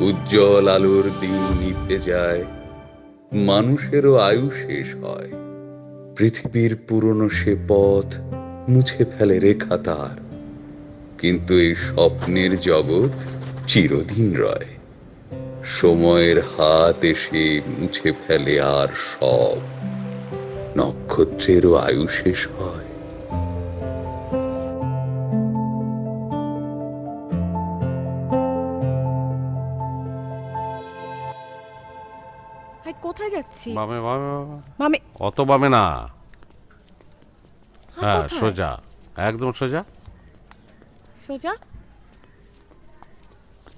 উজ্জ্বল আলোর দিন নিভে যায়, মানুষেরও আয়ু শেষ হয়। পৃথিবীর পুরনো সে পথ মুছে ফেলে রেখা তার, কিন্তু এই স্বপ্নের জগৎ চিরদিন রয়। সময়ের হাত এসে মুছে ফেলে আর সব, নক্ষত্রেরও আয়ু শেষ হয়। কোথায় যাচ্ছি? বামে বামে বামে। মামে অত বামে না, হ্যাঁ হ্যাঁ সোজা, একদম সোজা। সোজা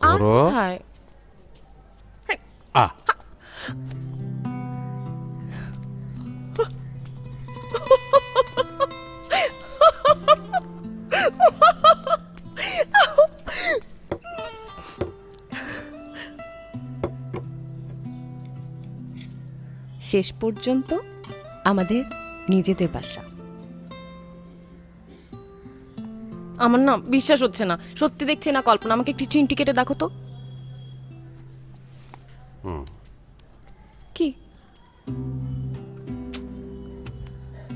ঘোরো। কোথায়? আ শেষ পর্যন্ত আমাদের নিজেদের বাসা। আমার না বিশ্বাস হচ্ছে না, সত্যি দেখছি না কল্পনা। আমাকে একটু চিমটি কেটে দেখো তো। কি?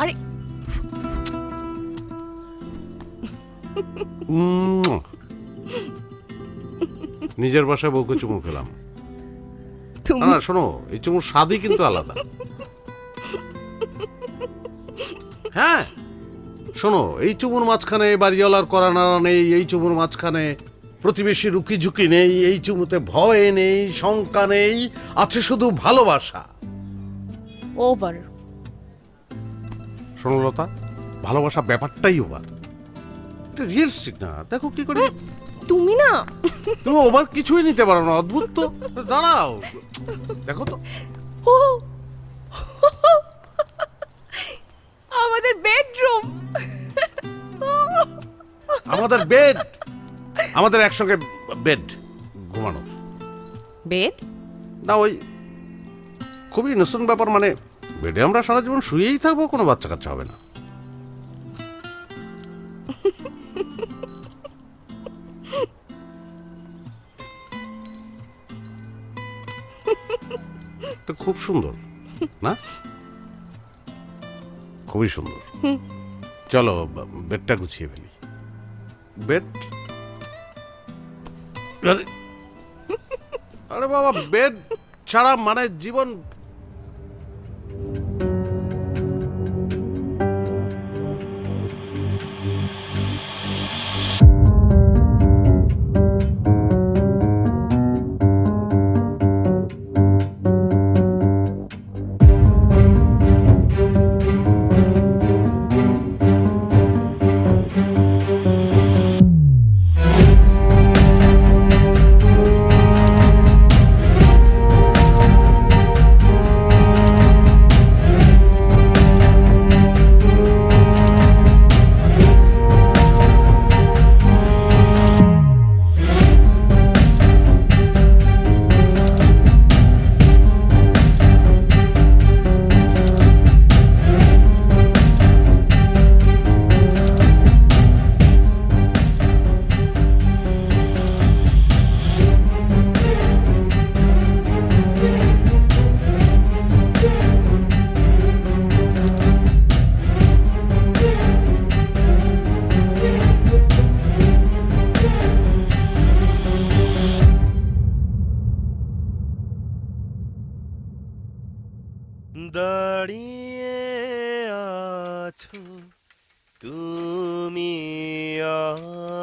আরে নিজের বাসায় বউকে চুমু খেলাম। তুমি না শোনো, এই চুমুর স্বাদই কিন্তু আলাদা। হ্যাঁ শোনো, এই চুমুর মাঝখানে বাড়িওয়ালার করা নাড়া নেই, এই চুমুর মাঝখানে প্রতিবেশী রুকি ঝুঁকি নেই, এই চুমুতে ভয় নেই, শঙ্কা নেই, আছে শুধু ভালোবাসা। ওভার। শোনো লতা, ভালোবাসা ব্যাপারটাই ওভার, এটা রিয়েলিস্টিক না। দেখো কি করে তুমি না তুমি ওভার কিছুই নিতে পারো না, অদ্ভুত তো। দাঁড়াও দেখো তো। ও আমাদের বেডরুম, আমাদের বেড, আমাদের একসঙ্গে বেড ঘুমানো। বেড না ওই খুবই নতুন ব্যাপার, মানে বেডে আমরা সারা জীবন শুয়েই থাকবো, কোনো বাচ্চা কাচ্চা হবে না। এটা খুব সুন্দর না? খুবই সুন্দর। চলো বেডটা গুছিয়ে ফেলি। বেড, আরে বাবা, বেড ছাড়া মানে জীবন। দাঁড়িয়ে আছো তুমি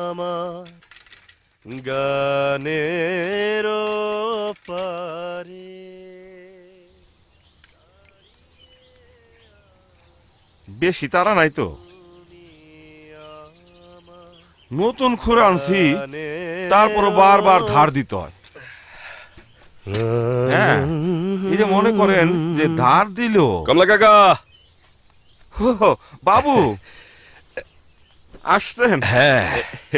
আমার গানের পারে। বেশি তারা নাই তো, নতুন খুঁড়ে আনছি, তারপরও বারবার ধার দিতে হয়। হ্যাঁ, এই যে মনে করেন যে ধার দিল। কমলা কাকা, বাবু আসছেন? হ্যাঁ,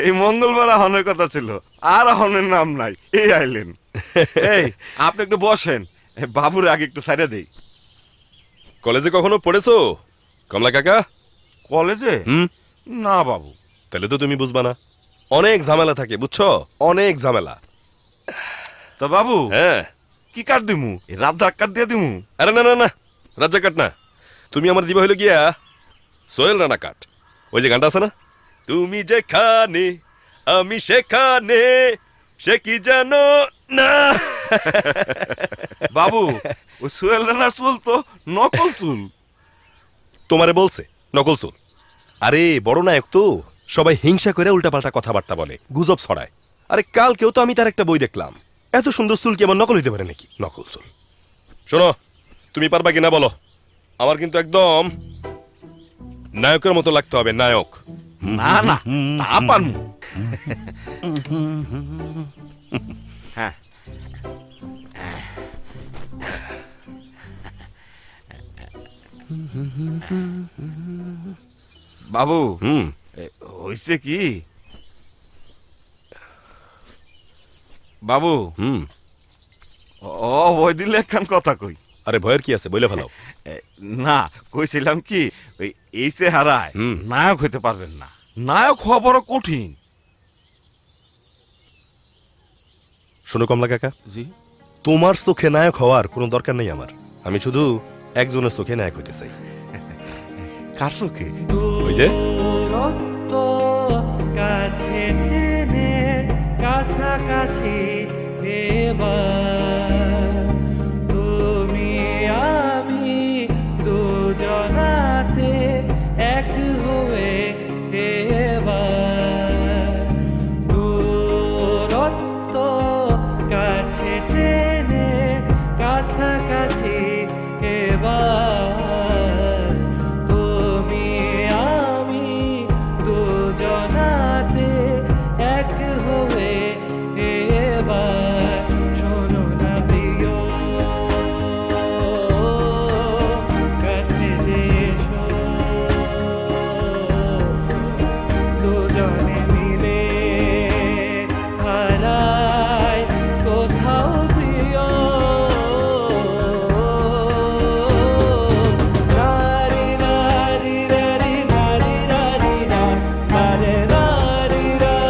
এই মঙ্গলবার আহনের কথা ছিল, আর আহনের নাম নাই, এই আইলেন। এই আপনি একটু বসেন, বাবুর আগে একটু সাইডে দেই। কলেজে কখনো পড়েছো কমলা কাকা? কলেজে না বাবু। তাহলে তো তুমি বুঝবা না, অনেক ঝামেলা থাকে, বুঝছো? অনেক ঝামেলা। তো বাবু হ্যাঁ কি কাট দিমু রাজ্জাক কাট দিয়ে দিমু? আরে না না না রাজ্জাক কাট না, তুমি আমার দিবা হইলো গিয়া সোহেল রানা কাট। ওই যে গানটা আছে না, তুমি যেখানে আমি সেখানে, সে কি জানো না। বাবু ওই সোহেল রানার চুল তো নকল চুল। তোমারে বলছে নকল চুল? আরে বড় নায়ক তো, সবাই হিংসা করে উল্টাপাল্টা কথাবার্তা বলে, গুজব ছড়ায়। আরে কালকেও তো আমি তার একটা বই দেখলাম, এত সুন্দর চুল কি আমার নকল হইতে পারে নাকি? নকল চুল। শোনো, তুমি পারবা কিনা বলো? আমার কিন্তু একদম নায়কের মতো লাগতে হবে, নায়ক। না না তা পারমু। হ্যাঁ বাবু হইছে কি বাবু? ওই দিলে একখান কথা কই। আরে ভয়ের কি আছে, বলে ফেলাও। না কইছিলাম কি, ওই এই চেহারায় হুম। নায়ক হইতে পারবেন না। নায়ক হওয়া বড় কঠিন। শোনো কমলা কাকা, জি তোমার চোখে নায়ক হওয়ার কোনো দরকার নেই আমার। আমি শুধু একজনের চোখে নায়ক হইতে চাই। কার চোখে? ওই যে দূরত্ব কাছে টেনে কাছাকাছি এবার তুমি আমি দুজনাতে এক হয়ে এবার দূরত্ব কাছে টেনে কাছাকাছি এবার তুমি আমি দুজনাতে এক হয়ে এবার শোনো না প্রিয় কাছে এসো দুজনে মিলে হারাই কোথাও প্রিয় নারী নারী নারী নারী নারী নারী নারী নারী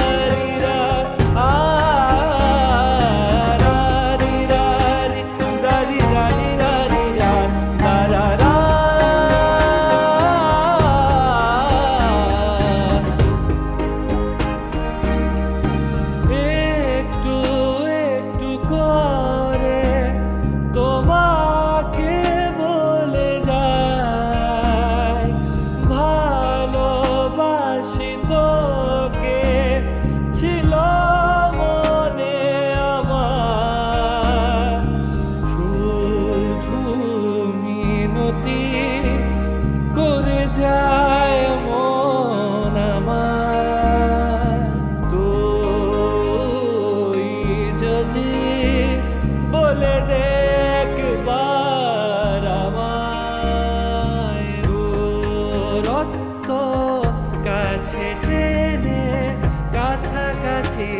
নারী নারী নারী নারী একটু একটু করে তোমাকে বলে যাই ভালোবাসি তোকে ছিল মনে আমার শুধু মিনতি করে যায় মন আমার তুই যদি বলে দেখবার আমায় দূরত্ব কাছে টেনে কাছাকাছি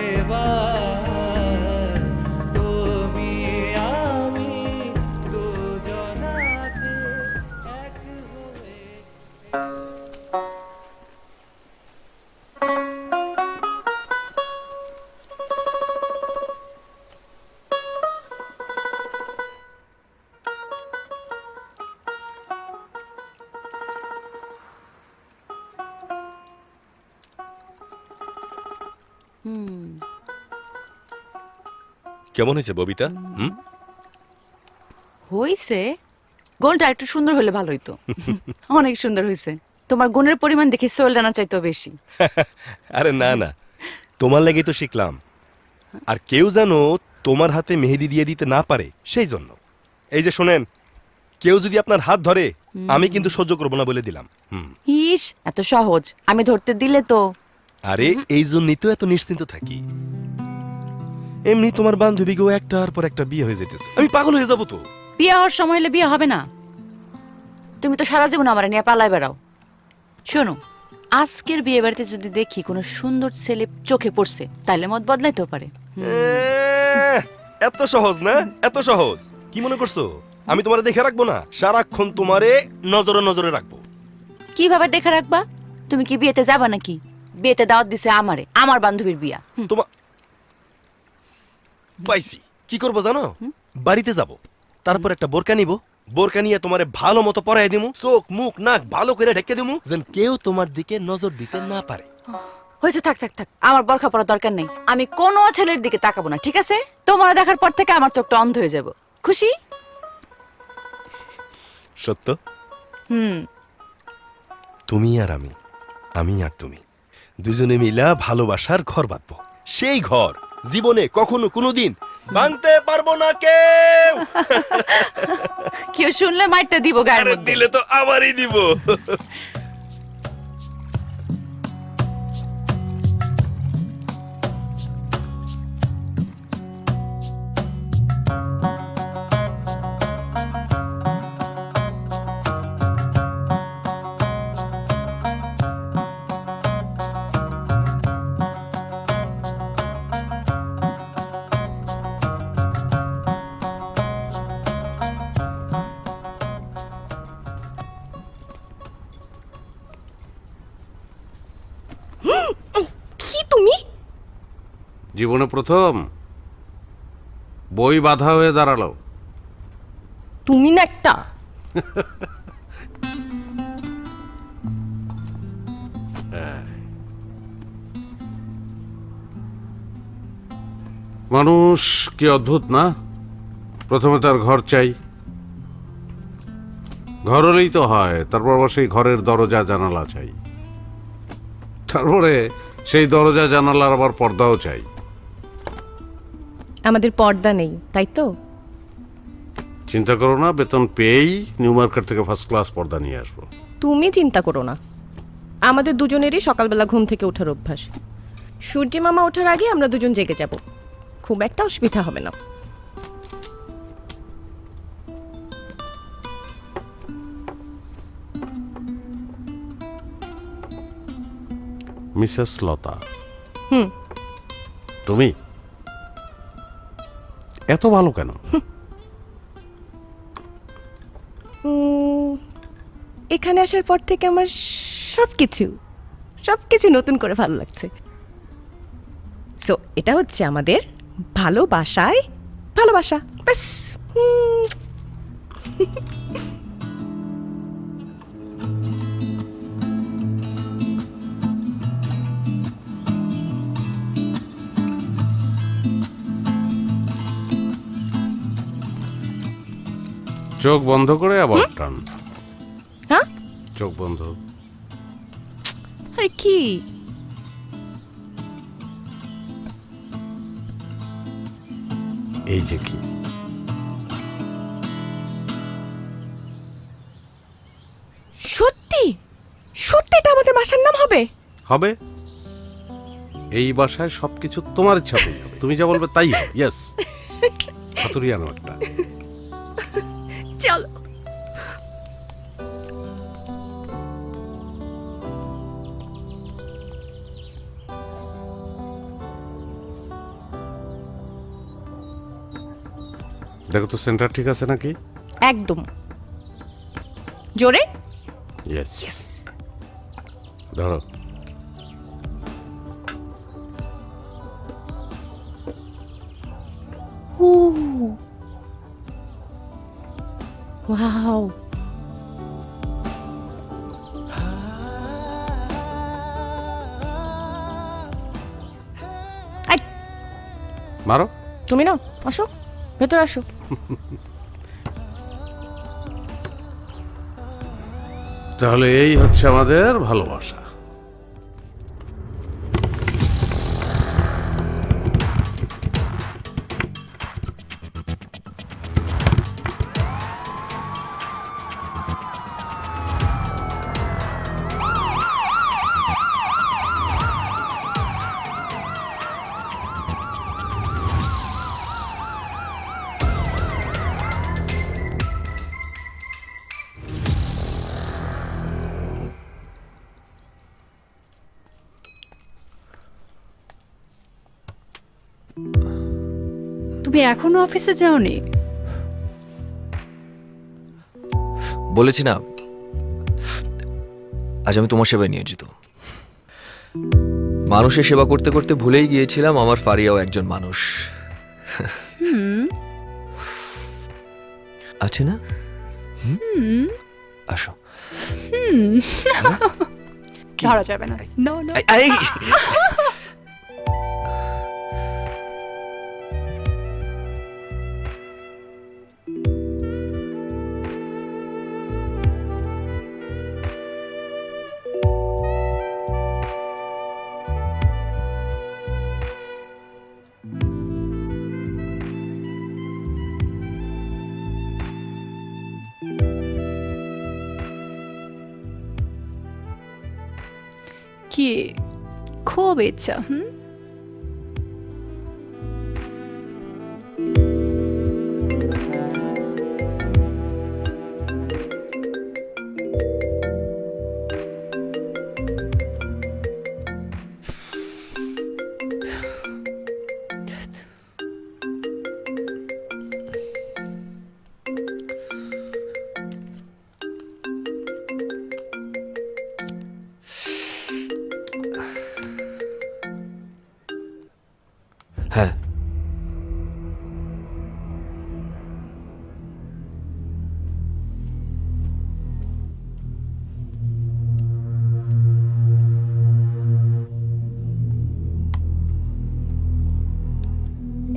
এবার তুমি আমি দুজনাতে এক হয়ে কেমন হয়েছে ববিতা? হইছে, গোলটা একটু সুন্দর হলে ভালো হইতো। অনেক সুন্দর হইছে। তোমার গুণের পরিমাণ দেখে সোহেল রানা চাইতেও বেশি। আরে না না, তোমার লাগেই তো শিখলাম। আর কেউ যেন তোমার হাতে মেহেদি দিয়ে দিতে না পারে সেই জন্য। এই যে শোনেন, কেউ যদি আপনার হাত ধরে আমি কিন্তু সহ্য করবো না বলে দিলাম। ইস, এত সহজ। আমি ধরতে দিলে তো। আরে এই জন্যই তো এত নিশ্চিন্ত থাকি। এমনি তোমার বান্ধবীকেও একটার পর একটা বিয়ে হয়ে যেতেছে, আমি পাগল হয়ে যাবো তো। বিয়ে হওয়ার সময় হলে বিয়ে হবে না। তুমি তো সারা জীবন আমার নিয়ে পালায় বেড়াও। শোনো, আজকের বিয়ে বাড়িতে যদি দেখি কোনো সুন্দর ছেলে চোখে পড়ছে, তাহলে মত বদলাইতেও পারে। এত সহজ না? এত সহজ? কি মনে করছো আমি তোমারে দেখে রাখবো না? সারাক্ষণ তোমারে নজরে নজরে রাখবো। কিভাবে দেখে রাখবা? তুমি কি বিয়েতে যাবা নাকি? বিয়েতে দাওয়াত দিছে আমারে, আমার বান্ধবীর বিয়া। তোমার পাইছি কি করবো জানো বাড়িতে যাব তারপর একটা বোরকা নিব বোরকা নিয়ে তোমারে ভালো মতো পরাই দিমু চোখ মুখ নাক ভালো করে ঢেকে দিমু যেন কেউ তোমার দিকে নজর দিতে না পারে। হয়েছে, থাক থাক থাক, আমার বরখা পরার দরকার নেই। আমি কোনো ছেলের দিকে তাকাবো না, ঠিক আছে? তোমার দেখার পর থেকে আমার চোখটা অন্ধ হয়ে যাব। খুশি? সত্য হুম। তুমি আর আমি আর তুমি দুজনে মিলা ভালোবাসার ঘর বাঁধবো। সেই ঘর জীবনে কখনো কোনোদিন ভাঙতে পারবো না কেউ। কেউ শুনলে মাইরটা দিব গায়ের আরে মধ্যে। দিলে তো আমারই দিব। কি তুমি? জীবনে প্রথম বই বাধা হয়ে দাঁড়ালো। তুমি না একটা মানুষ কি অদ্ভুত না, প্রথমে তার ঘর চাই, ঘর হলেই তো হয়, তারপর আবার সেই ঘরের দরজা জানালা চাই, তারপরে সেই দরজা জানালার আবার পর্দাও চাই। আমাদের পর্দা নেই, তাই তো? চিন্তা করো না, বেতন পেয়েই নিউ মার্কেট থেকে ফার্স্ট ক্লাস পর্দা নিয়ে আসবো। তুমি চিন্তা করো না, আমাদের দুজনেরই সকালবেলা ঘুম থেকে ওঠার অভ্যাস। সূর্যি মামা ওঠার আগে আমরা দুজন জেগে যাব, খুব একটা অসুবিধা হবে না। মিসেস লতা, হুম। তুমি এত ভালো কেন? এখানে আসার পর থেকে আমার সবকিছু নতুন করে ভালো লাগছে। সো এটা হচ্ছে আমাদের ভালোবাসায় ভালোবাসা, ব্যাস। চোখ বন্ধ করে আবার টান। হ্যাঁ, চোখ বন্ধ। আরে কি এই যে কি, সত্যি সত্যি এটা আমাদের বাসার নাম হবে? হবে। এই বাসায় সবকিছু তোমার ইচ্ছাতেই হবে, তুমি যা বলবে তাই হবে। ইয়েস, হাতুড়ি আনো একটা। চলো। দেখো তো সেন্টার ঠিক আছে নাকি? একদম জোরে। ইয়েস, ধরো। ওয়াও, মারো। তুমি না, আসো ভেতরে আসো। তাহলে এই হচ্ছে আমাদের ভালোবাসা। তুমি এখনো অফিসে যাওনি? বলেছি না আজ আমি তোমার সেবায় নিয়োজিত। মানুষের সেবা করতে করতে ভুলেই গিয়েছিলাম আমার ফারিয়াও একজন মানুষ। আছে না আসো ধরা যাবে না। No no. এই, কি খুব ইচ্ছা? হ্যাঁ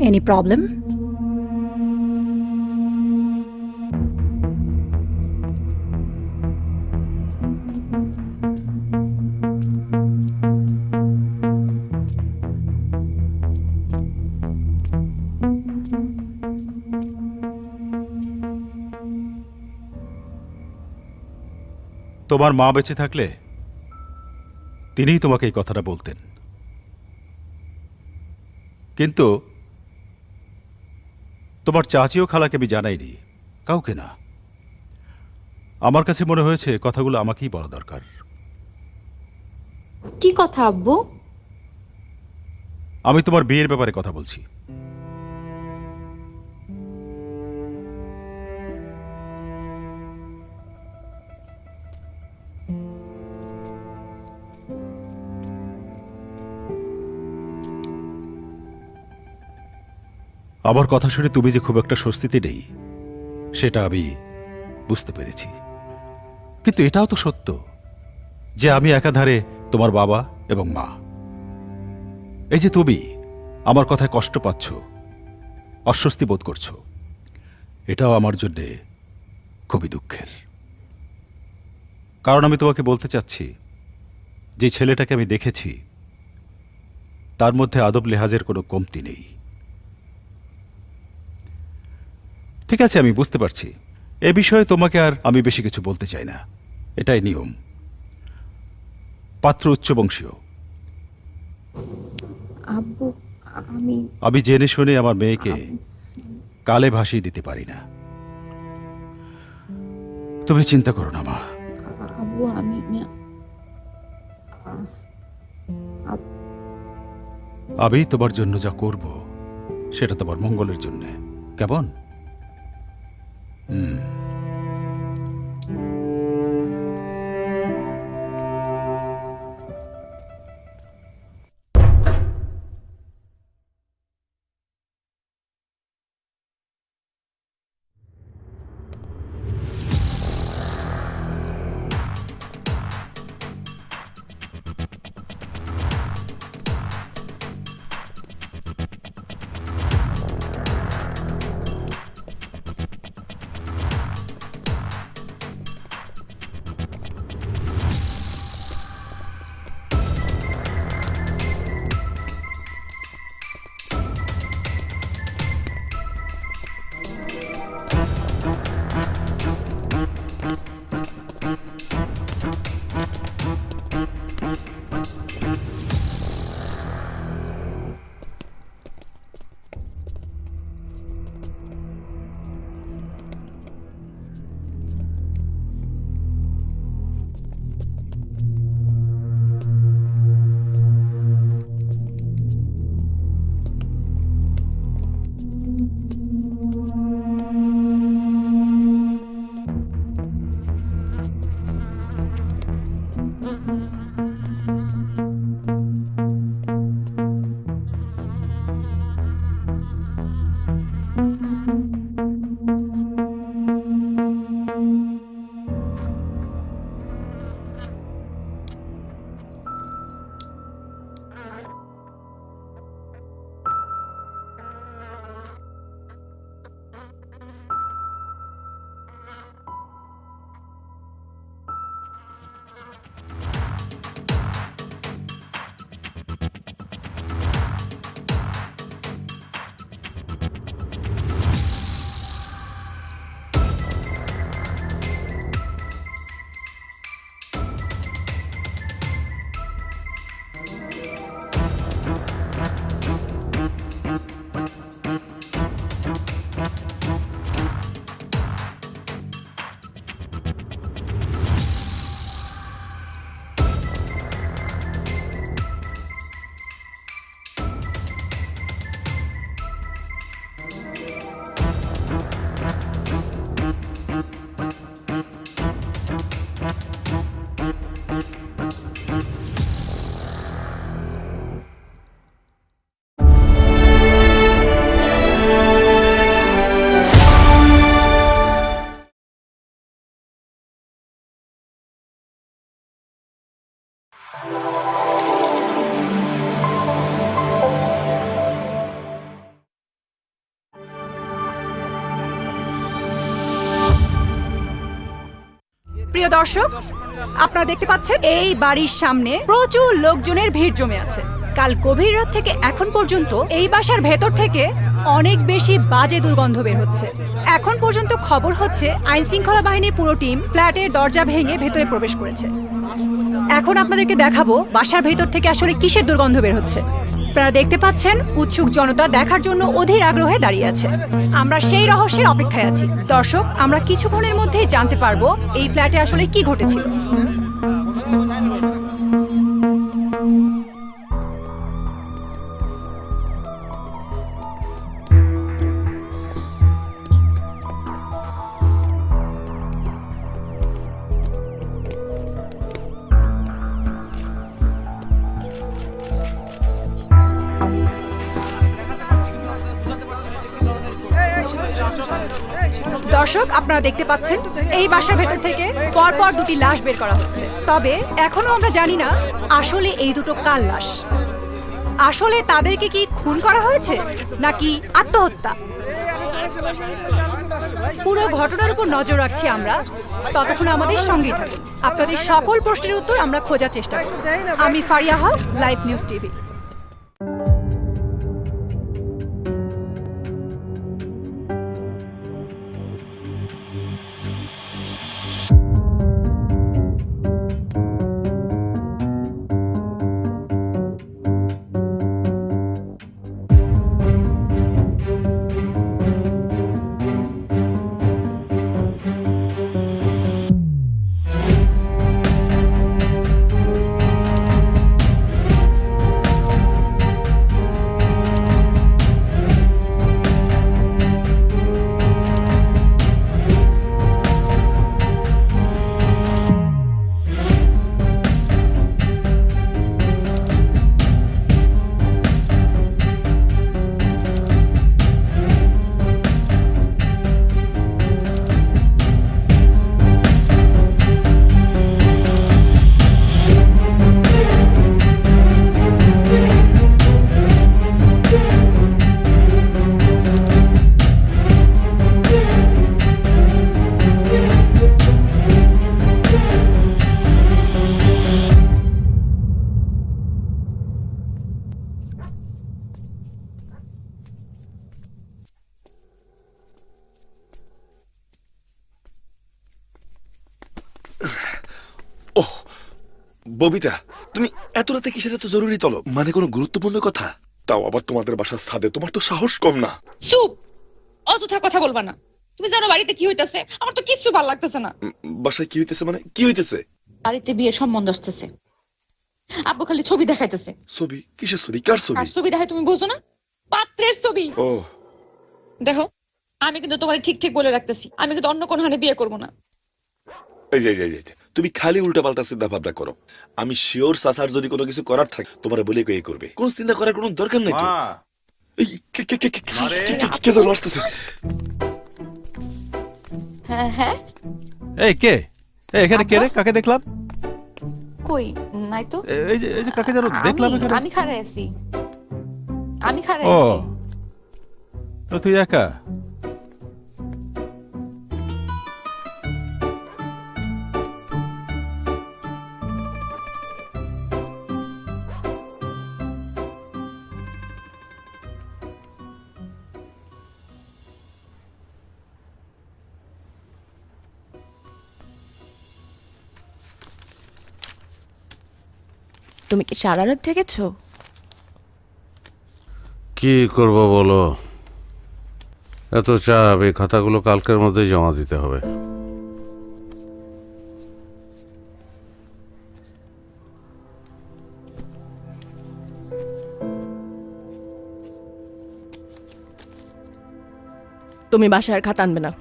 এনি প্রবলেম? তোমার মা বেঁচে থাকলে তিনিই তোমাকে এই কথাটা বলতেন, কিন্তু তোমার চাচি ও খালাকে আমি জানাইনি, কাউকে না। আমার কাছে মনে হয়েছে কথাগুলো আমাকেই বলা দরকার। কি কথা আব্বু? আমি তোমার বিয়ের ব্যাপারে কথা বলছি। আমার কথা শুনে তুমি যে খুব একটা স্বস্তিতে নেই সেটা আমি বুঝতে পেরেছি, কিন্তু এটাও তো সত্য যে আমি একাধারে তোমার বাবা এবং মা। এই যে তুমি আমার কথায় কষ্ট পাচ্ছ, অস্বস্তি বোধ করছো, এটাও আমার জন্যে খুবই দুঃখের। কারণ আমি তোমাকে বলতে চাচ্ছি যে ছেলেটাকে আমি দেখেছি তার মধ্যে আদব লেহাজের কোনো কমতি নেই। ঠিক আছে, আমি বুঝতে পারছি। এ বিষয়ে তোমাকে আর আমি বেশি কিছু বলতে চাই না, এটাই নিয়ম। পাত্র উচ্চবংশীয়। আব্বু আমি জেনে শুনে আমার মেয়েকে কালে ভাসিয়ে দিতে পারি না। তুমি চিন্তা করো না মা। আব্বু আমি তোমার জন্য যা করব সেটা তোমার মঙ্গলের জন্য, কেমন? প্রিয় দর্শক, আপনারা দেখতে পাচ্ছেন এই বাড়ির সামনে প্রচুর লোকজনের ভিড় জমে আছে। কাল গভীর রাত থেকে এখন পর্যন্ত এই বাসার ভেতর থেকে অনেক বেশি বাজে দুর্গন্ধ বের হচ্ছে। এখন পর্যন্ত খবর হচ্ছে আইন শৃঙ্খলা বাহিনীর পুরো টিম ফ্ল্যাটের দরজা ভেঙে ভেতরে প্রবেশ করেছে। এখন আপনাদেরকে দেখাবো বাসার ভেতর থেকে আসলে কিসের দুর্গন্ধ বের হচ্ছে। আপনারা দেখতে পাচ্ছেন উৎসুক জনতা দেখার জন্য অধীর আগ্রহে দাঁড়িয়ে আছে। আমরা সেই রহস্যের অপেক্ষায় আছি। দর্শক, আমরা কিছুক্ষণের মধ্যেই জানতে পারবো এই ফ্ল্যাটে আসলে কি ঘটেছিল। দর্শক, আপনারা দেখতে পাচ্ছেন এই বাসার ভেতর থেকে পরপর দুটি লাশ বের করা হচ্ছে। তবে এখনো আমরা জানি না আসলে এই দুটো কার লাশ। আসলে তাদেরকে কি খুন করা হয়েছে নাকি আত্মহত্যা? পুরো ঘটনার উপর নজর রাখছি আমরা। ততক্ষণ আমাদের সঙ্গেই থাকুন। আপনাদের সকল প্রশ্নের উত্তর আমরা খোঁজার চেষ্টা করব। আমি ফারিয়া হক, লাইভ নিউজ টিভি। ববিতা, তুমি এত রাতে কিসের এত জরুরি তলব? মানে কোনো গুরুত্বপূর্ণ কথা? তাও আবার তোমাদের বাসার ছাদে। তোমার তো সাহস কম না। চুপ, অযথা কথা বলবা না। তুমি জানো বাড়িতে কি হইতাছে? আমার তো কিচ্ছু ভালো লাগতেছে না। বাসায় কি হইতেছে? মানে কি হইতেছে? বাড়িতে বিয়ে সম্বন্ধ আসতেছে। আব্বু খালি ছবি দেখাইতেছে। ছবি? কিসের ছবি? কার ছবি? আর ছবি দেখায় তুমি বুঝো না? পাত্রের ছবি। ও দেখো, আমি কিন্তু তোমার ঠিক ঠিক বলে রাখতেছি, আমি কিন্তু অন্য কোনো হানে বিয়ে করবো না। এই যে তুমি খালি উল্টা পাল্টা চিন্তা ভাবনা করো। আমি শিওর সাসার যদি কোনো কিছু করার থাকে তোমার বলে কই করবে। কোন চিন্তা করার কোনো দরকার নাই তো। এই কে যেন আসতেছে। হ্যাঁ হ্যাঁ, এই কে? এখানে কে রে? কাকে দেখলাম? কই নাই তো। এই যে কাকে যেন দেখলাম এখানে। আমি খাড়াই আছি। ও, তো তুই একা? তুমি কি সারা রাত জেগেছো? কি করব বলো, এত চাপ। এই খাতাগুলো কালকের মধ্যেই জমা দিতে হবে। তুমি বাসায় আর খাতা আনবে না।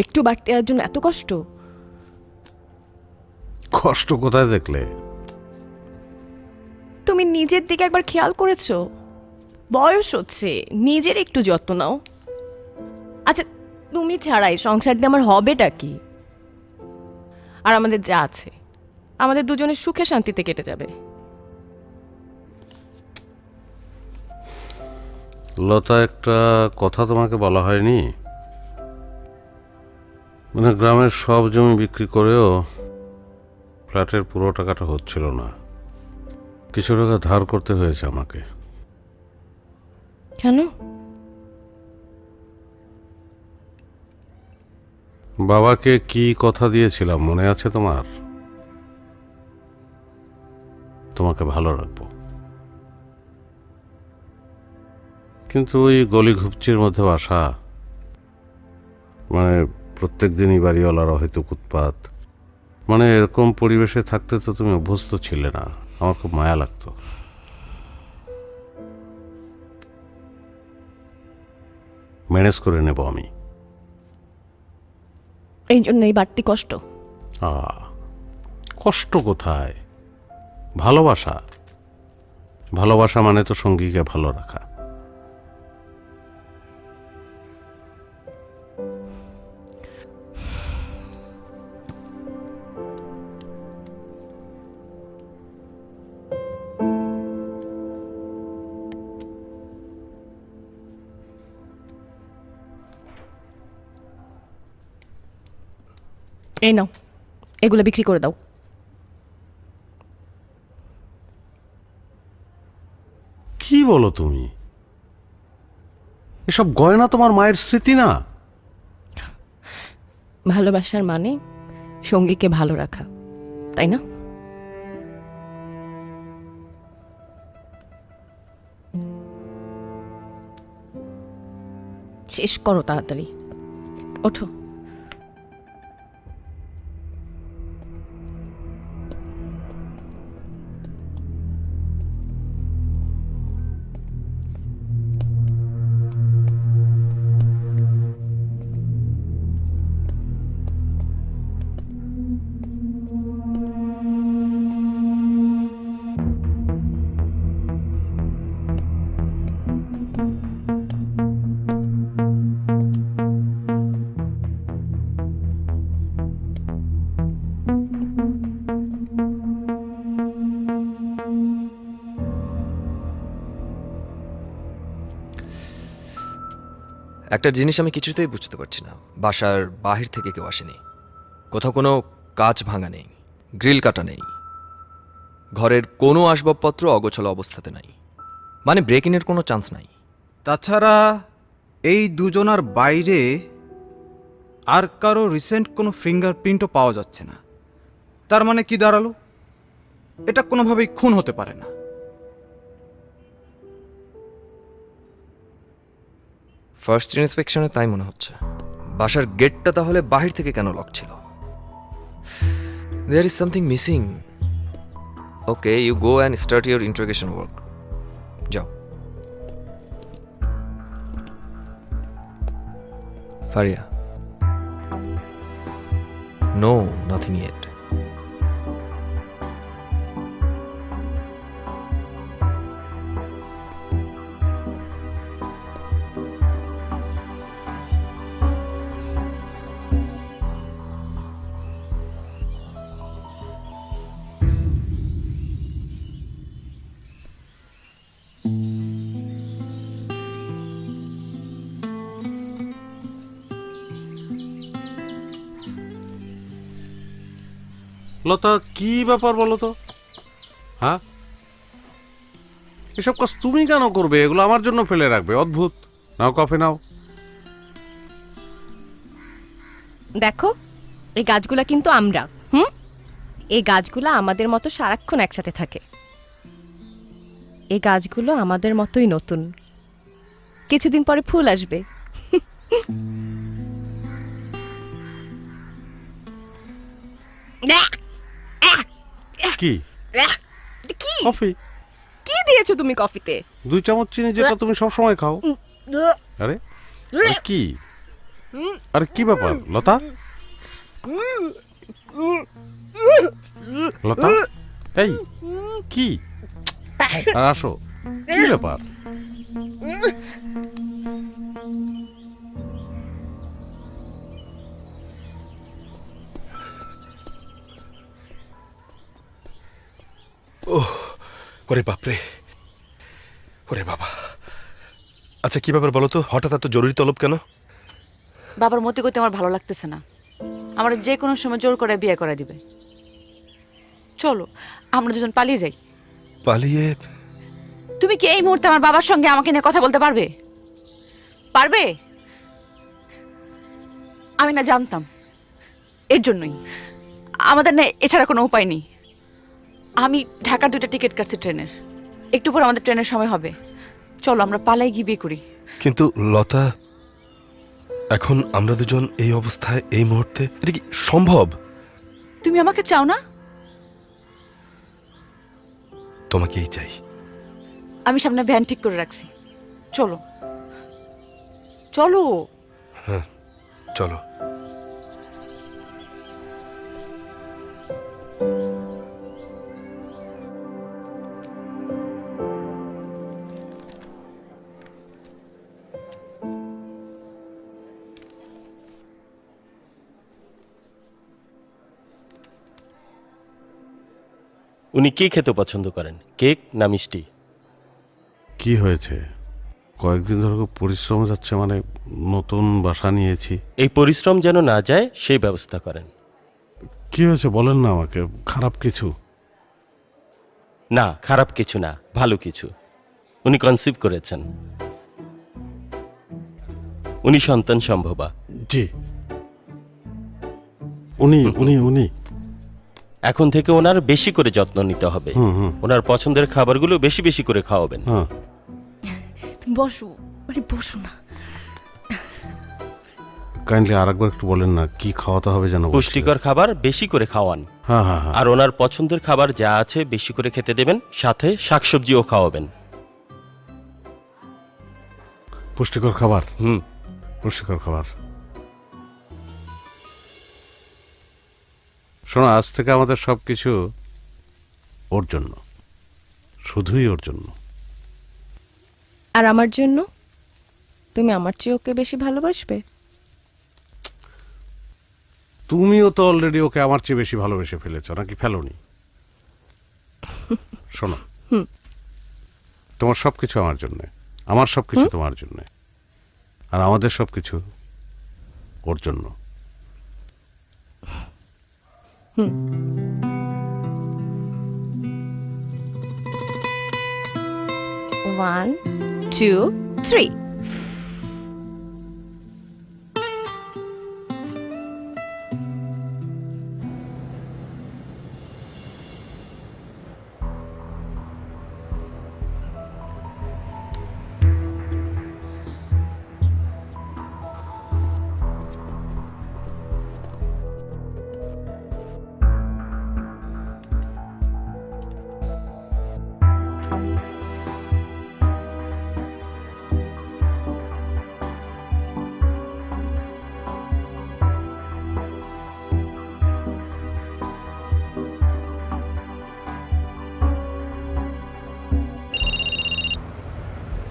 একটু বাড়তে দেওয়ার জন্য এত কষ্ট? কষ্ট কোথায় দেখলে? তুমি নিজের দিকে একবার খেয়াল করেছো? বয়স হচ্ছে, নিজের একটু যত্ন নাও। আচ্ছা, তুমি ছাড়াই সংসার দিয়ে আমার হবেটা কি? আর আমাদের যা আছে আমাদের দুজনের সুখে শান্তিতে কেটে যাবে। লতা, একটা কথা তোমাকে বলা হয়নি। মানে গ্রামের সব জমি বিক্রি করেও ফ্ল্যাটের পুরো টাকাটা হচ্ছিল না, কিছু টাকা ধার করতে হয়েছে আমাকে। কেন? বাবাকে কি কথা দিয়েছিলাম মনে আছে তোমার? তোমাকে ভালো রাখবো, কিন্তু ওই গলি ঘুপচির মধ্যে বাসা, মানে প্রত্যেক দিনই বাড়িওয়ালার অহেতুক উৎপাত, মানে এরকম পরিবেশে থাকতে তো তুমি অভ্যস্ত ছিলে না। আমার খুব মায়া লাগতো। ম্যানেজ করে নেব আমি। এই জন্য এই বাড়তি কষ্ট? কষ্ট কোথায়, ভালোবাসা। ভালোবাসা মানে তো সঙ্গীকে ভালো রাখা। এই নাও, এগুলো বিক্রি করে দাও। কি বলো তুমি? এসব গয়না তোমার মায়ের স্মৃতি না? ভালোবাসার মানে সঙ্গীকে ভালো রাখা, তাই না? শেষ করো তাড়াতাড়ি, ওঠো। একটা জিনিস আমি কিছুতেই বুঝতে পারছি না, বাসার বাহির থেকে কেউ আসেনি, কোথাও কোনো কাঁচ ভাঙা নেই, গ্রিল কাটা নেই, ঘরের কোনো আসবাবপত্র অগোছালো অবস্থাতে নাই, মানে ব্রেক ইনের কোনো চান্স নাই। তাছাড়া এই দুজনার বাইরে আর কারো রিসেন্ট কোনো ফিঙ্গারপ্রিন্টও পাওয়া যাচ্ছে না। তার মানে কি দাঁড়ালো? এটা কোনোভাবেই খুন হতে পারে না। ফার্স্ট ইন্সপেকশনে তাই মনে হচ্ছে। বাসার গেটটা তাহলে বাহির থেকে কেন লক ছিল? There is something missing. Okay, you go and start your interrogation work. যাও। Faria, no, nothing yet. Lata, কি ব্যাপার বলো তো? হ্যাঁ, এসব কাজ তুমি কেন করবে? এগুলো আমার জন্য ফেলে রাখবে? অদ্ভুত। নাও কফি নাও। দেখো, এই গাছগুলা কিন্তু আমরা, এই গাছগুলো আমাদের মতো সারাক্ষণ একসাথে থাকে। এই গাছগুলো আমাদের মতোই নতুন, কিছুদিন পরে ফুল আসবে। কি কি কফি? কি দিয়েছো তুমি কফিতে? 2 চামচ চিনি, যেটা তুমি সব সময় খাও। আরে আরে কি, আরে কি ব্যাপার লতা? লতা, এই কি? আর আসো, কি ব্যাপার? ওরে বাপরে, ওরে বাবা। আচ্ছা, কি ব্যাপার বলো তো, হঠাৎ এত জরুরি তলব কেন? বাবার মতে গতি আমার ভালো লাগতেছে না। আমার যে কোনো সময় জোর করে বিয়ে করে দিবে। চলো আমরা দুজন পালিয়ে যাই। পালিয়ে? তুমি কি এই মুহূর্তে আমার বাবার সঙ্গে আমাকে নিয়ে কথা বলতে পারবে? পারবে? আমি না জানতাম, এর জন্যই আমাদের না এছাড়া কোনো উপায় নেই। আমি ঢাকার 2টা টিকিট কাটছি ট্রেনের, একটু পর আমাদের ট্রেনের সময় হবে। চলো আমরা পালাই গিয়ে বিয়ে করি। কিন্তু লতা, এখন আমরা দুজন এই অবস্থায় এই মুহূর্তে এটা কি সম্ভব? তুমি আমাকে চাও না? তোমাকেই চাই। আমি সামনে ভ্যান ঠিক করে রাখছি, চলো চলো। হ্যাঁ চলো। উনি কি খেতে পছন্দ করেন, কেক না মিষ্টি? কি হয়েছে? কয়েকদিন ধরে খুব পরিশ্রম যাচ্ছে, মানে নতুন বাসা নিয়েছি। এই পরিশ্রম যেন না যায় সেই ব্যবস্থা করেন। কি হয়েছে বলেন না আমাকে, খারাপ কিছু? না, খারাপ কিছু না, ভালো কিছু। উনি কনসিভ করেছেন, উনি সন্তান সম্ভবা। জি। উনি উনি উনি এখন থেকে ওনার বেশি করে যত্ন নিতে হবে। ওনার পছন্দের খাবারগুলো বেশি বেশি করে খাওয়াবেন। হ্যাঁ, তুমি বসো, আরে বসো না। কাইন্ডলি আরেকবার একটু বলেন না, কি খাওয়াতে হবে যেন? পুষ্টিকর খাবার বেশি করে খাওয়ান। হ্যাঁ হ্যাঁ হ্যাঁ। আর ওনার পছন্দের খাবার যা আছে বেশি করে খেতে দেবেন, সাথে শাকসবজিও খাওয়াবেন। পুষ্টিকর খাবার? হুম। পুষ্টিকর খাবার। শোনো, আজ থেকে আমাদের সবকিছু ওর জন্য, শুধুই ওর জন্য। আর আমার জন্য? তুমি আমার চেয়ে ওকে বেশি ভালোবাসবে? তুমিও তো অলরেডি ওকে আমার চেয়ে বেশি ভালোবেসে ফেলেছ, নাকি ফেলোনি? শোনো, তোমার সবকিছু আমার জন্য, আমার সবকিছু তোমার জন্য, আর আমাদের সবকিছু ওর জন্য। One, two, three.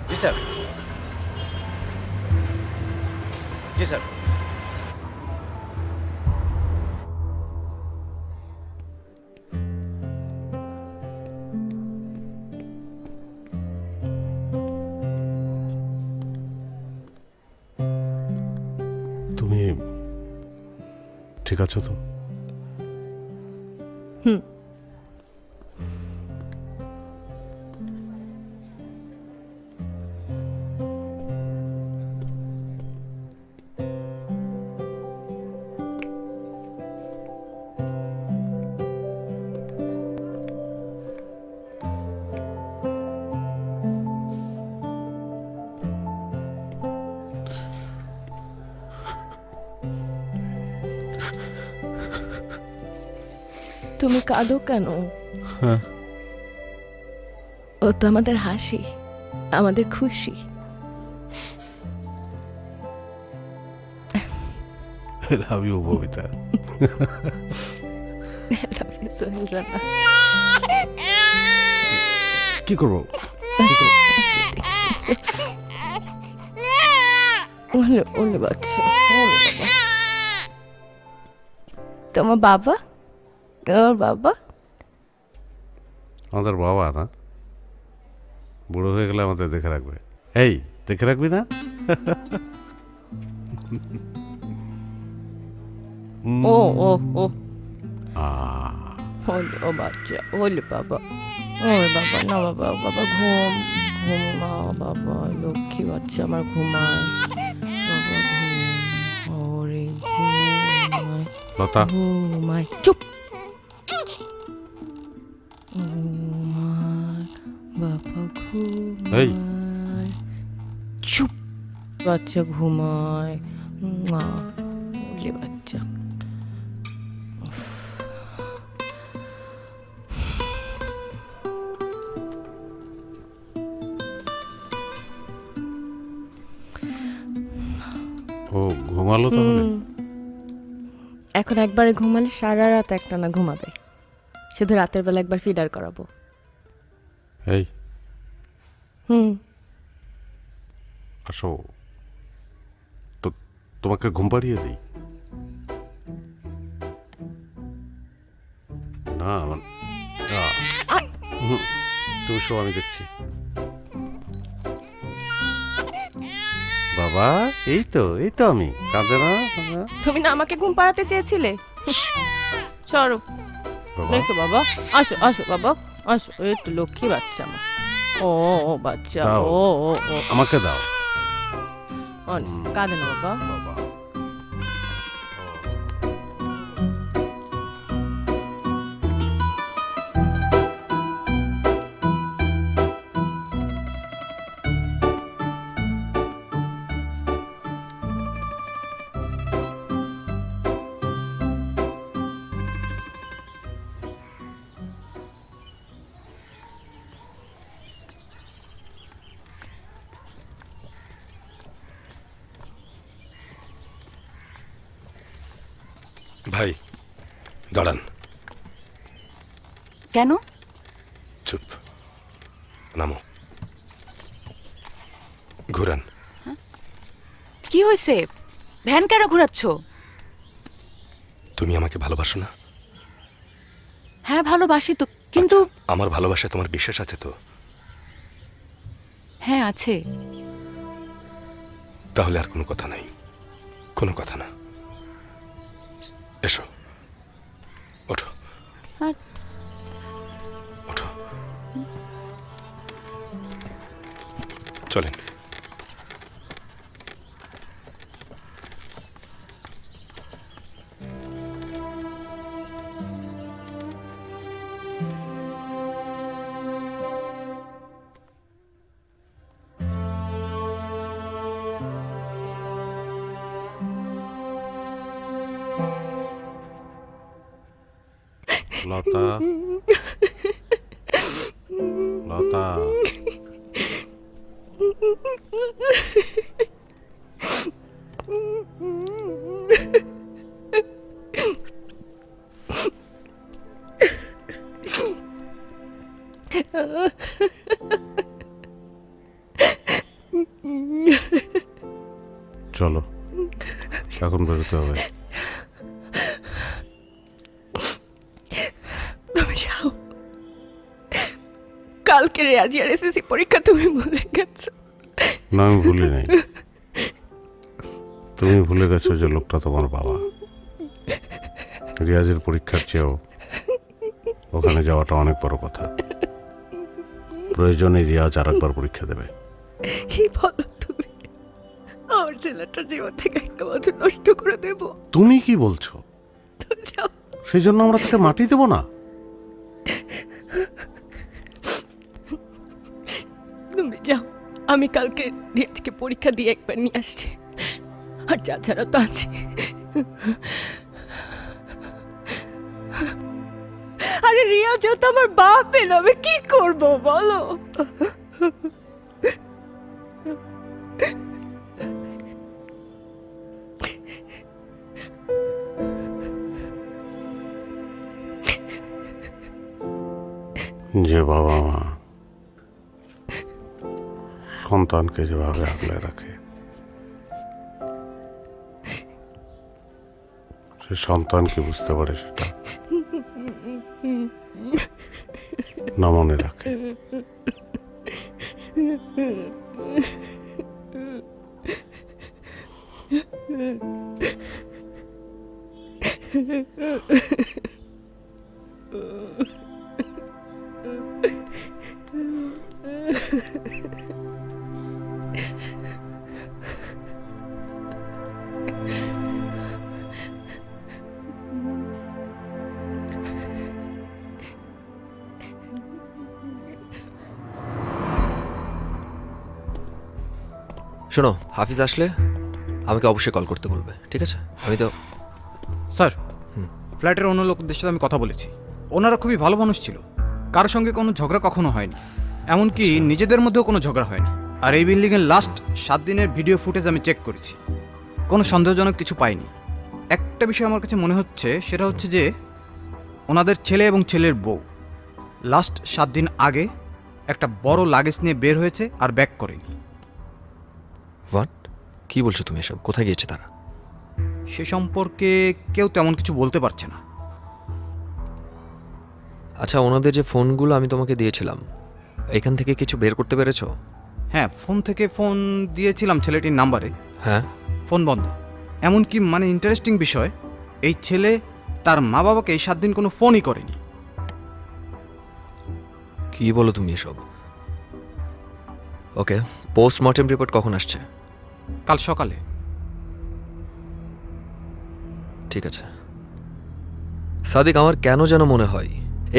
জি স্যার। জি স্যার। তুমি ঠিক আছো তো? তুমি কাঁদো কেন? ও তো আমাদের হাসি, আমাদের খুশি। I love you, Babita. I love you, Sohel Rana. কি করবো? ওলে ওলে বাচ্চা, ওলে বাবা। তোমার বাবা? তোর বাবা? আমাদের বাবা না, বুড়ো হয়ে গেলে আমাদের দেখে রাখবে। এই, দেখে রাখবি না? ও ও ও আহ, হলো ও বাচ্চা হলো বাবা ওই বাবা না বাবা বাবা ঘুম ঘুম না বাবা লক্ষ্মী বাচ্চা আমার ঘুমায় বাবা ঘুম ওরে ঘুমায় লতা ঘুমায় চুপ ঘুমায় বাবা এই। ঘুমায় চুপ বাচ্চা ঘুমায় মা ওলে বাচ্চা ও ঘুমালো তাহলে? এখন একবারে ঘুমালে সারা রাত একটানা ঘুমাবে শুধু রাতের বেলা একবার ফিডার করাবো এই হুম আসো তো, তোমাকে ঘুম পাড়িয়ে দিই। না তুমি শো, আমি দেখছি। বাবা এই তো আমি কাঁদে না বাবা। তুমি না আমাকে ঘুম পাড়াতে চেয়েছিলে সরো বাবা দেখো বাবা আসো আসো বাবা আসো এই তো লক্ষ্মী বাচ্চা আমার ও ও বাচ্চা দাও। ও ও ও আমাকে দাও কাঁদে না বাবা বাবা। ভাই দাঁড়ান। কেন? চুপ, নামো, ঘুরান। কি হয়েছে? ভ্যান কেন ঘোরাচ্ছ? তুমি আমাকে ভালোবাসো না? হ্যাঁ ভালোবাসি তো, কিন্তু আমার ভালোবাসায় তোমার বিশ্বাস আছে তো? হ্যাঁ আছে। তাহলে আর কোনো কথা নাই, কোনো কথা না। এসো, ওঠো আর- ওঠো, চলেন। লতা লতা চলো এখন বেরোতে হবে। তুমি যাও, কালকে রেয়াজি আর এসএসসি পরীক্ষা তুমি ভুলে গেছো। না আমি ভুলি নাই, তুমি ভুলে গেছো যে লোকটা তোমার বাবা। রিয়াজের পরীক্ষার চেয়েও ওখানে যাওয়াটা অনেক বড় কথা। প্রয়োজনে রিয়াজ আর একবার পরীক্ষা দেবে। কি বলো তুমি? আমার ছেলেটার জীবন থেকে একটা বছর নষ্ট করে দেবো? তুমি কি বলছো? তুমি যাও, সেই জন্য আমরা তাকে মাটি দেবো না? তুমি যাও, আমি কালকে রিয়াজকে পরীক্ষা দিয়ে একবার নিয়ে আসছি, আর যা ছাড়া তো আছে। আরে রিয়াজ তো আমার বাপ এলো, আমি কি করবো বলো? যে বাবা মা সন্তানকে যেভাবে আগলে রাখে, সে সন্তান কি বুঝতে পারে সেটা না মনে রাখে। শোনো, হাফিজ আসলে আমাকে অবশ্যই কল করতে বলবে, ঠিক আছে? আমি তো স্যার, ফ্ল্যাটের অন্য লোকদের সাথে আমি কথা বলেছি। ওনারা খুবই ভালো মানুষ ছিল, কারোর সঙ্গে কোনো ঝগড়া কখনো হয়নি, এমনকি নিজেদের মধ্যেও কোনো ঝগড়া হয়নি। আর এই বিল্ডিংয়ের লাস্ট 7 দিনের ভিডিও ফুটেজ আমি চেক করেছি, কোনো সন্দেহজনক কিছু পাইনি। একটা বিষয় আমার কাছে মনে হচ্ছে, সেটা হচ্ছে যে ওনাদের ছেলে এবং ছেলের বউ লাস্ট 7 দিন আগে একটা বড় লাগেজ নিয়ে বের হয়েছে আর ব্যাক করেনি। হোয়াট? কি বলছো তুমি এসব? কোথায় গিয়েছে তারা? সে সম্পর্কে কেউ তেমন কিছু বলতে পারছে না। আচ্ছা, ওনাদের যে ফোনগুলো আমি তোমাকে দিয়েছিলাম, এখান থেকে কিছু বের করতে পেরেছো? হ্যাঁ, ফোন থেকে ফোন দিয়েছিলাম ছেলেটির নাম্বারে, হ্যাঁ। ফোন বন্ধ। এমনকি মানে ইন্টারেস্টিং বিষয়, এই ছেলে তার মা বাবাকে এই 7 দিন কোনো ফোনই করেনি। কি বলো তুমি এসব? ওকে, পোস্টমর্টেম রিপোর্ট কখন আসছে? কাল সকালে। ঠিক আছে সাদিক, আমার কেন যেন মনে হয়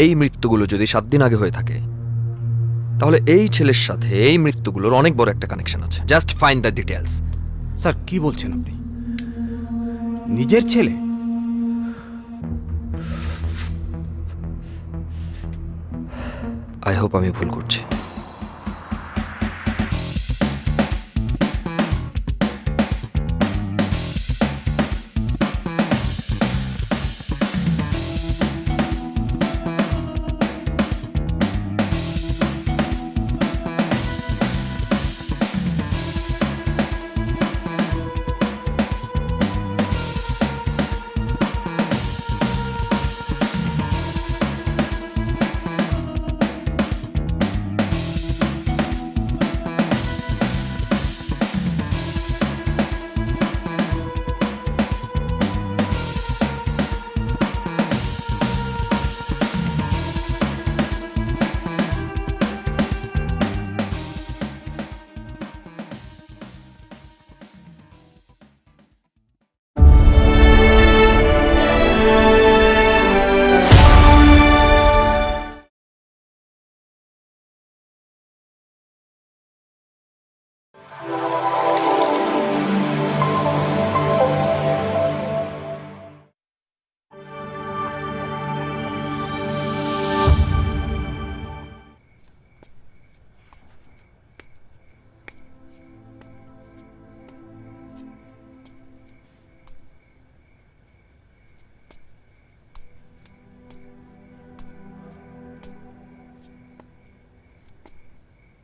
এই মৃত্যুগুলো যদি 7 দিন আগে হয়ে থাকে, তাহলে এই ছেলের সাথে এই মৃত্যুগুলোর অনেক বড় একটা কানেকশন আছে। Just find the details. Sir, কি বলছেন আপনি? নিজের ছেলে? আই হোপ আমি ভুল করছি।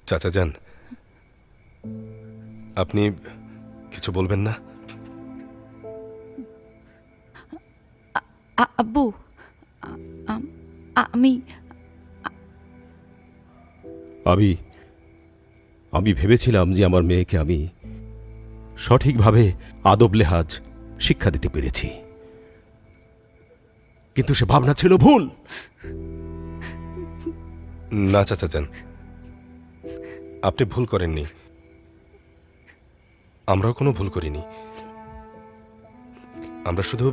চাচা যান, আপনি কিছু বলবেন না? আব্বু, আমি আমি ভেবেছিলাম যে আমার মেয়েকে আমি সঠিকভাবে আদব লেহাজ শিক্ষা দিতে পেরেছি, কিন্তু সে ভাবনা ছিল ভুল। না চাচা যান, আপনি ভুল করেননি, আমরাও কোনো ভুল করিনি। আমরা শুধু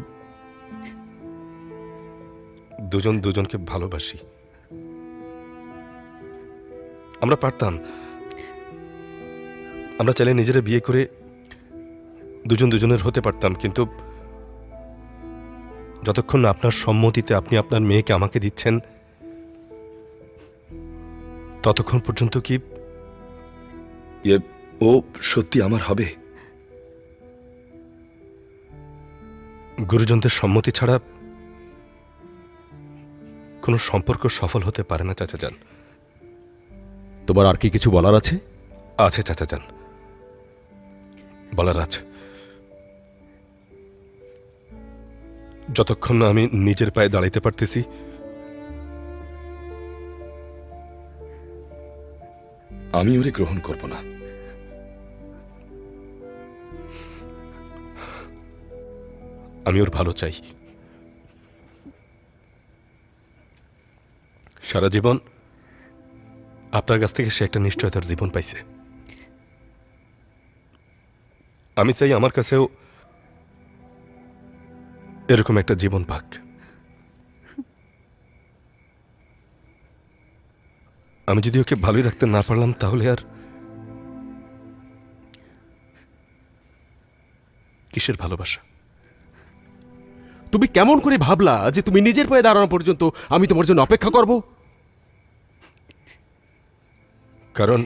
দুজন দুজনকে ভালোবাসি। আমরা পারতাম, আমরা চাইলে নিজেরা বিয়ে করে দুজন দুজনের হতে পারতাম, কিন্তু যতক্ষণ না আপনার সম্মতিতে আপনি আপনার মেয়েকে আমাকে দিচ্ছেন, ততক্ষণ পর্যন্ত কি ও সত্যি আমার হবে? গুরুজনদের সম্মতি ছাড়া কোনো সম্পর্ক সফল হতে পারে না চাচা যান। তোমার আর কি কিছু বলার আছে? আছে চাচা যান, বলার আছে। যতক্ষণ না আমি নিজের পায়ে দাঁড়াইতে পারতেছি, আমি ওরে গ্রহণ করব না। আমি ওর ভালো চাই, সারা জীবন আপনার কাছ থেকে সে একটা নিশ্চয়তার জীবন পাইছে। আমি চাই আমার কাছেও এরকম একটা জীবন পাক। আমি যদি ওকে ভালোই রাখতে না পারলাম তাহলে আর কিসের ভালোবাসা? তুমি কেমন করে ভাবলা যে তুমি নিজের পায়ে দাঁড়ানো পর্যন্ত আমি তোমার জন্য অপেক্ষা করব? কারণ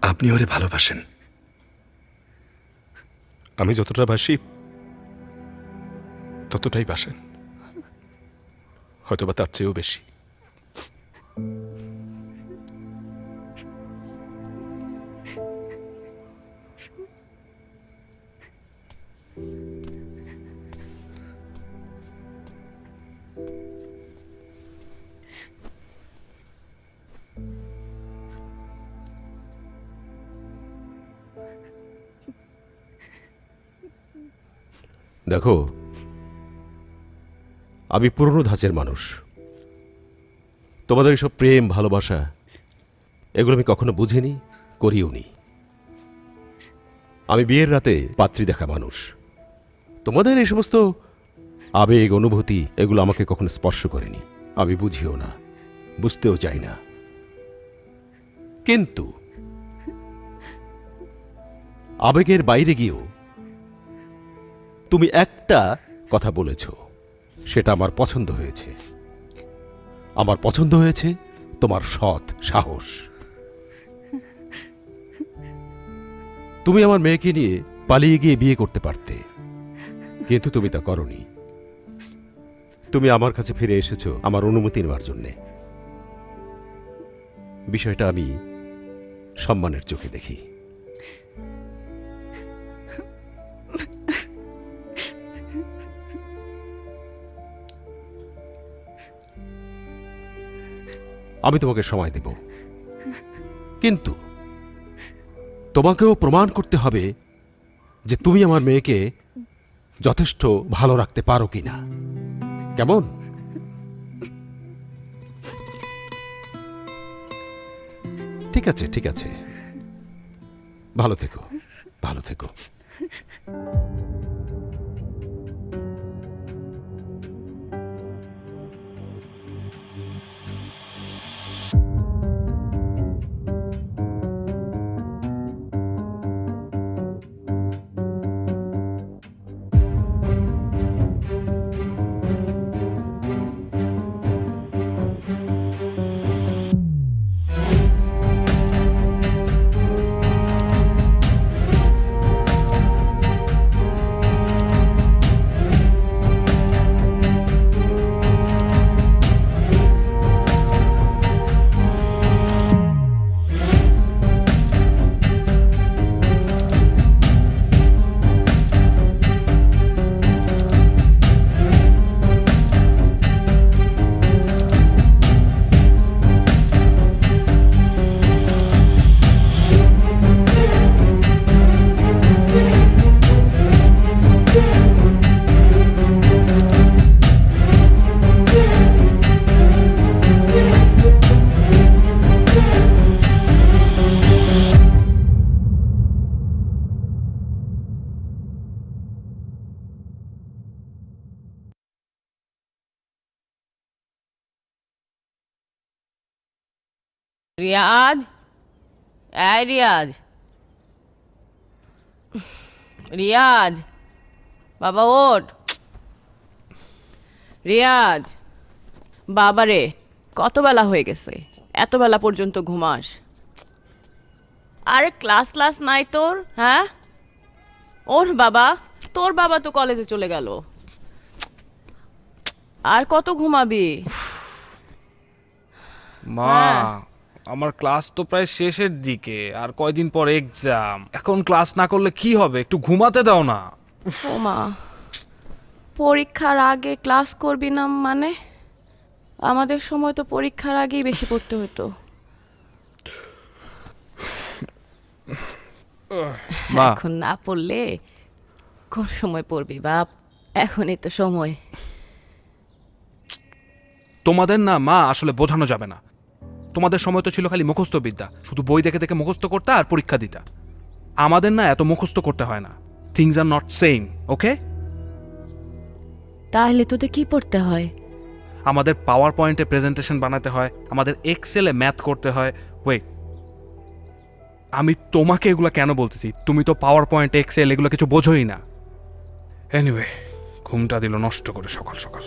আপনি ওরে ভালোবাসেন। আমি যতটা বাসি ততটাই বাসেন, হয়তোবা তার চেয়েও বেশি। দেখো, আমি পুরনো ধাঁচের মানুষ। তোমাদের এইসব প্রেম ভালোবাসা এগুলো আমি কখনো বুঝিনি, করিও নি। আমি বিয়ের রাতে পাত্রী দেখা মানুষ। তোমাদের এই সমস্ত আবেগ অনুভূতি এগুলো আমাকে কখনো স্পর্শ করেনি, আমি বুঝিও না, বুঝতেও চাই না। কিন্তু আবেগের বাইরে গিয়েও তুমি একটা কথা বলেছ, সেটা আমার পছন্দ হয়েছে। আমার পছন্দ হয়েছে তোমার সৎ সাহস। তুমি আমার মেয়েকে নিয়ে পালিয়ে গিয়ে বিয়ে করতে পারতে, কিন্তু তুমি তা করনি। তুমি আমার কাছে ফিরে এসেছো আমার অনুমতি নেওয়ার জন্যে। বিষয়টা আমি সম্মানের চোখে দেখি। আমি তোমাকে সময় দেব, কিন্তু তোমাকেও প্রমাণ করতে হবে যে তুমি আমার মেয়েকে যথেষ্ট ভালো রাখতে পারো কিনা। কেমন? ঠিক আছে, ঠিক আছে, ভালো থেকো, ভালো থেকো। রিয়াজ, এই রিয়াজ, রিয়াজ, বাবা ওঠ। রিয়াজ, বাবা রে, কত বেলা হয়ে গেছে, এত বেলা পর্যন্ত ঘুমাস? আরে ক্লাস ক্লাস নাই তোর? হ্যাঁ, ওর বাবা, তোর বাবা তো কলেজে চলে গেল, আর কত ঘুমাবি? মা, আমার ক্লাস তো প্রায় শেষের দিকে, আর কয়দিন পর এক্সাম। এখন ক্লাস না করলে কি হবে? একটু ঘুমাতে দাও না। ও মা, পরীক্ষার আগে ক্লাস করবি না মানে? আমাদের সময় তো পরীক্ষার আগেই বেশি পড়তে হতো। মা, এখন না পড়লে কোন সময় পড়বি বাপ? এখনই তো সময়। তোমাদের না মা আসলে বোঝানো যাবে না। তোমাদের সময় তো ছিল খালি মুখস্থ বিদ্যা, শুধু বই দেখে দেখে মুখস্থ করতে আর পরীক্ষা দিতা। আমাদের না এত মুখস্থ করতে হয় না। থিংস আর নট সেম, ওকে? তাহলে তোতে কি পড়তে হয়? আমাদের পাওয়ার পয়েন্টে প্রেজেন্টেশন বানাতে হয়, আমাদের এক্সেলে ম্যাথ করতে হয়। ওয়েট, আমি তোমাকে এগুলো কেন বলতেছি? তুমি তো পাওয়ার পয়েন্ট, এক্সেল এগুলো কিছু বোঝোই না। এনিওয়ে, ঘুমটা দিল নষ্ট করে সকাল সকাল।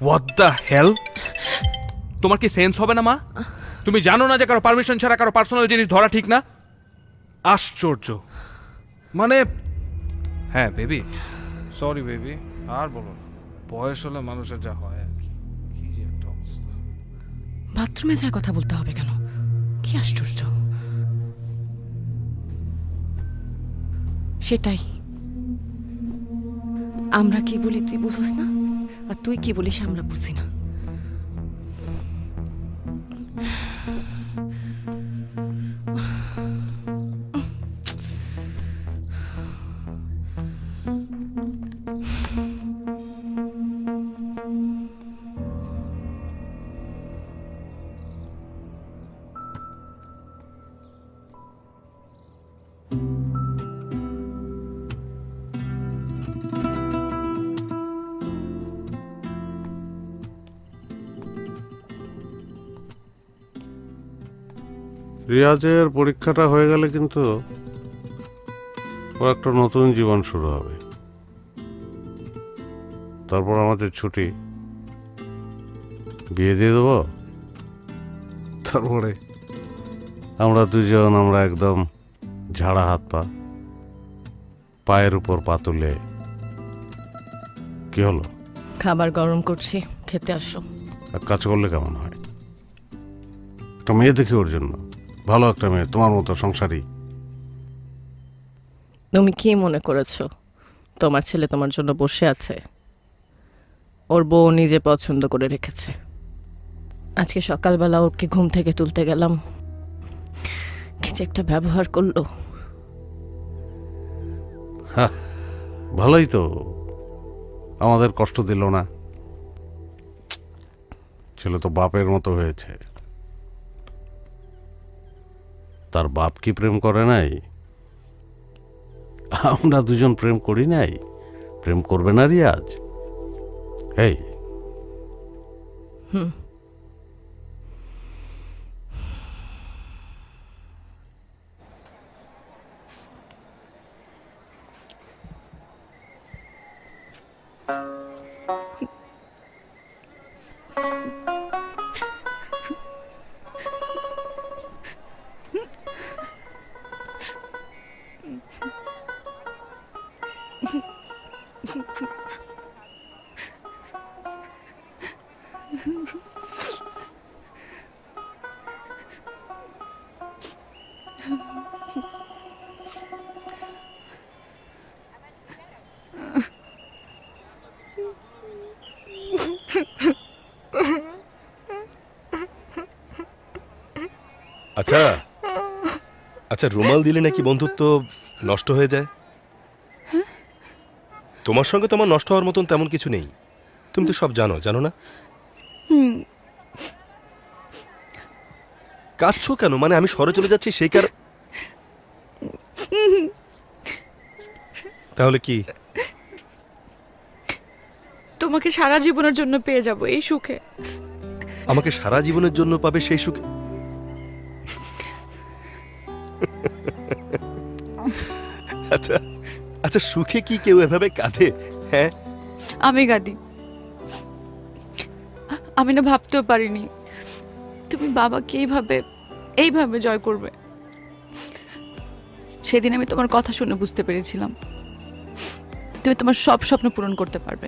What the hell? তোমার কি সেন্স হবে না মা? তুমি জানো না যে কারো পারমিশন ছাড়া কারো পার্সোনাল জিনিস ধরা ঠিক না? আশ্চর্য। মানে হ্যাঁ বেবি, সরি বেবি, আর বলো না। বয়স হলে মানুষের যা হয় আর কি। কি যে একটা অবস্থা। বাথরুমে যায় কথা বলতে হবে কেন? কি আশ্চর্য। সেটাই, আমরা কি বলি তুই বুঝোস না, আর তুই কি বলিস আমরা বুঝি না। রিয়াজের পরীক্ষাটা হয়ে গেলে কিন্তু ওর একটা নতুন জীবন শুরু হবে। তারপর আমাদের ছুটি, বিয়ে দিয়ে দেবো। তারপরে আমরা দুজন, আমরা একদম ঝাড়া হাত পা, পায়ের উপর পা তুলে। কি হলো? খাবার গরম করছি, খেতে আসো। এক কাজ করলে কেমন হয়? একটা মেয়ে দেখি ওর জন্য, ভালো একটা মেয়ে, তোমার মতো সংসারী। তুমি কি মনে করেছো তোমার ছেলে তোমার জন্য বসে আছে? ওর বউ নিজে পছন্দ করে রেখেছে। আজকে সকালবেলা ওকে ঘুম থেকে তুলতে গেলাম, কিছু একটা ব্যবহার করলো। ভালোই তো, আমাদের কষ্ট দিল না। ছেলে তো বাপের মতো হয়েছে। তার বাপ কি প্রেম করে নাই? আমরা দুজন প্রেম করি নাই? প্রেম করবে না রিয়াজ? এই আচ্ছা আচ্ছা, রুমাল দিলে নাকি বন্ধুত্ব নষ্ট হয়ে যায়? তোমার সঙ্গে তোমার নষ্ট হওয়ার মতন তেমন কিছু নেই। তুমি তো সব জানো, জানো না? কাঁদছো কেন? মানে আমি শহরে চলে যাচ্ছি সেই কারণ? তাহলে কি? তোমাকে সারা জীবনের জন্য পেয়ে যাব এই সুখে। আমাকে সারা জীবনের জন্য পাবে সেই সুখে? আচ্ছা আচ্ছা, সুখে কি কেউ এভাবে কাঁদে? হ্যাঁ, আমি কাঁদি। আমি না ভাবতেও পারিনি তুমি বাবাকে এইভাবে জয় করবে। সেদিন আমি তোমার কথা শুনে বুঝতে পেরেছিলাম তুমি তোমার সব স্বপ্ন পূরণ করতে পারবে।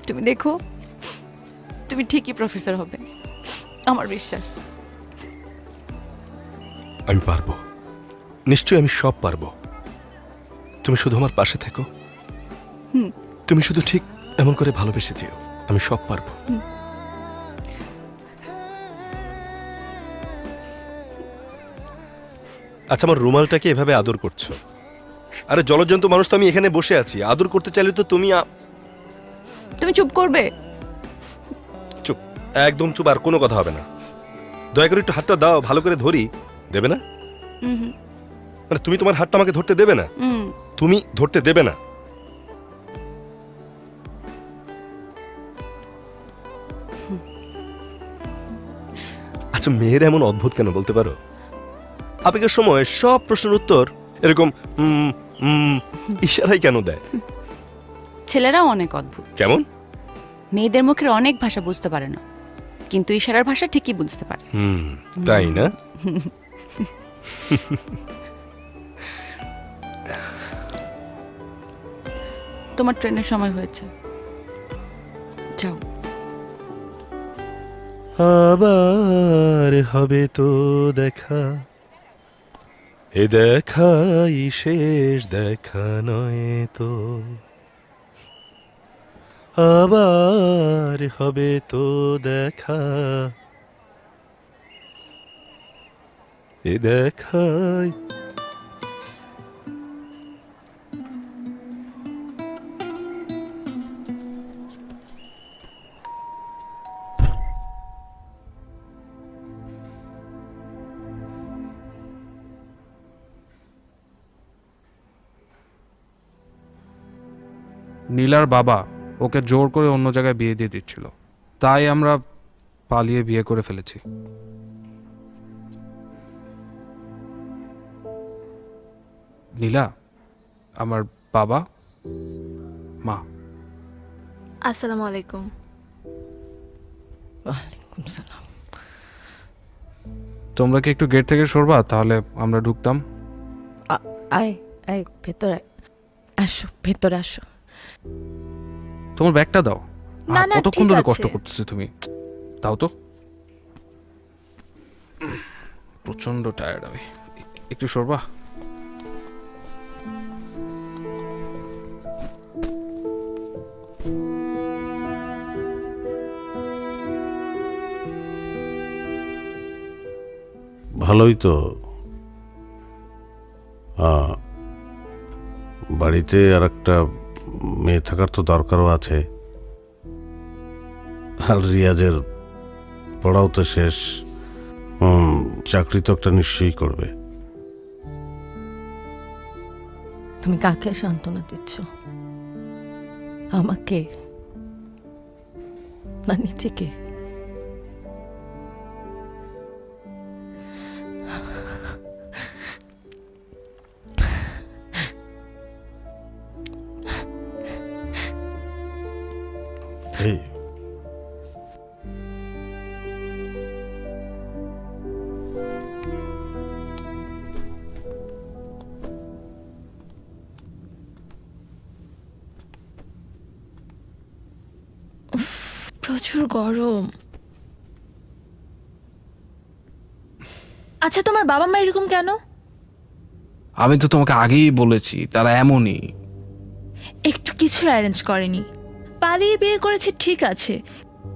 তুমি দেখো, তুমি ঠিকই প্রফেসর হবে, আমার বিশ্বাস। আমি পারবো, নিশ্চয়ই আমি সব পারবো। তুমি শুধু আমার পাশে থেকো। তুমি শুধু ঠিক এমন করে ভালোবেসে যেও, আমি সব পারবো। আচ্ছা, আমার রুমালটাকে এভাবে আদর করছো? আরে জলজন্তু মানুষ তো, আমি এখানে বসে আছি, আদর করতে চাইলে তো তুমি তুমি চুপ করবে? চুপ, একদম চুপ, আর কোনো কথা হবে না। দয়া করে একটু হাতটা দাও, ভালো করে ধরি। দেবে না? মানে তুমি তোমার হাতটা আমাকে ধরতে দেবে না? তুমি ধরতে দেবে না? আচ্ছা, মেয়েরা এমন অদ্ভুত কেন বলতে পারো? আবেগের সময় সব প্রশ্নের উত্তর এরকম ইশারাই কেন দেয়? ছেলেরাও অনেক অদ্ভুত। কেমন? মেয়েদের মুখের অনেক ভাষা বুঝতে পারে না, কিন্তু ইশারার ভাষা ঠিকই বুঝতে পারে। তাই না? তোমার ট্রেনের সময় হয়েছে, যাও। আবার হবে তো দেখা, এ দেখাই শেষ দেখা নয় তো। আবার হবে তো দেখা, এ দেখাই। নীলার বাবা ওকে জোর করে অন্য জায়গায় বিয়ে দিয়ে দিচ্ছিল, তাই আমরা পালিয়ে বিয়ে করে ফেলেছি। নীলা আমার বাবা মা। আসসালামু আলাইকুম। ওয়ালাইকুম সালাম। তোমরা কি একটু গেট থেকে সরবা, তাহলে আমরা ঢুকতাম। আয় আয়, ভেতরে আসো, ভেতরে আসো। তোমার ব্যাগটা দাও। না, না, কতক্ষণ ঠিক ধরে আছে। কষ্ট করতেছো তুমি, দাও তো। প্রচন্ড টায়ার্ড আমি, একটু সরবা। ভালোই তো। বাড়িতে আর একটা মেয়ে থাকার তো দরকারও আছে। আর রিয়াজের পড়াও তো শেষ, চাকরি তো একটা নিশ্চয়ই করবে। তুমি কাকে সান্ত্বনা দিচ্ছ? আমাকে না নিজেকে? এই প্রচুর গরম। আচ্ছা, তোমার বাবা মা এরকম কেন? আমি তো তোমাকে আগেই বলেছি তারা এমনই। একটু কিছু অ্যারেঞ্জ করেনি, পালিয়ে বিয়ে করেছে ঠিক আছে,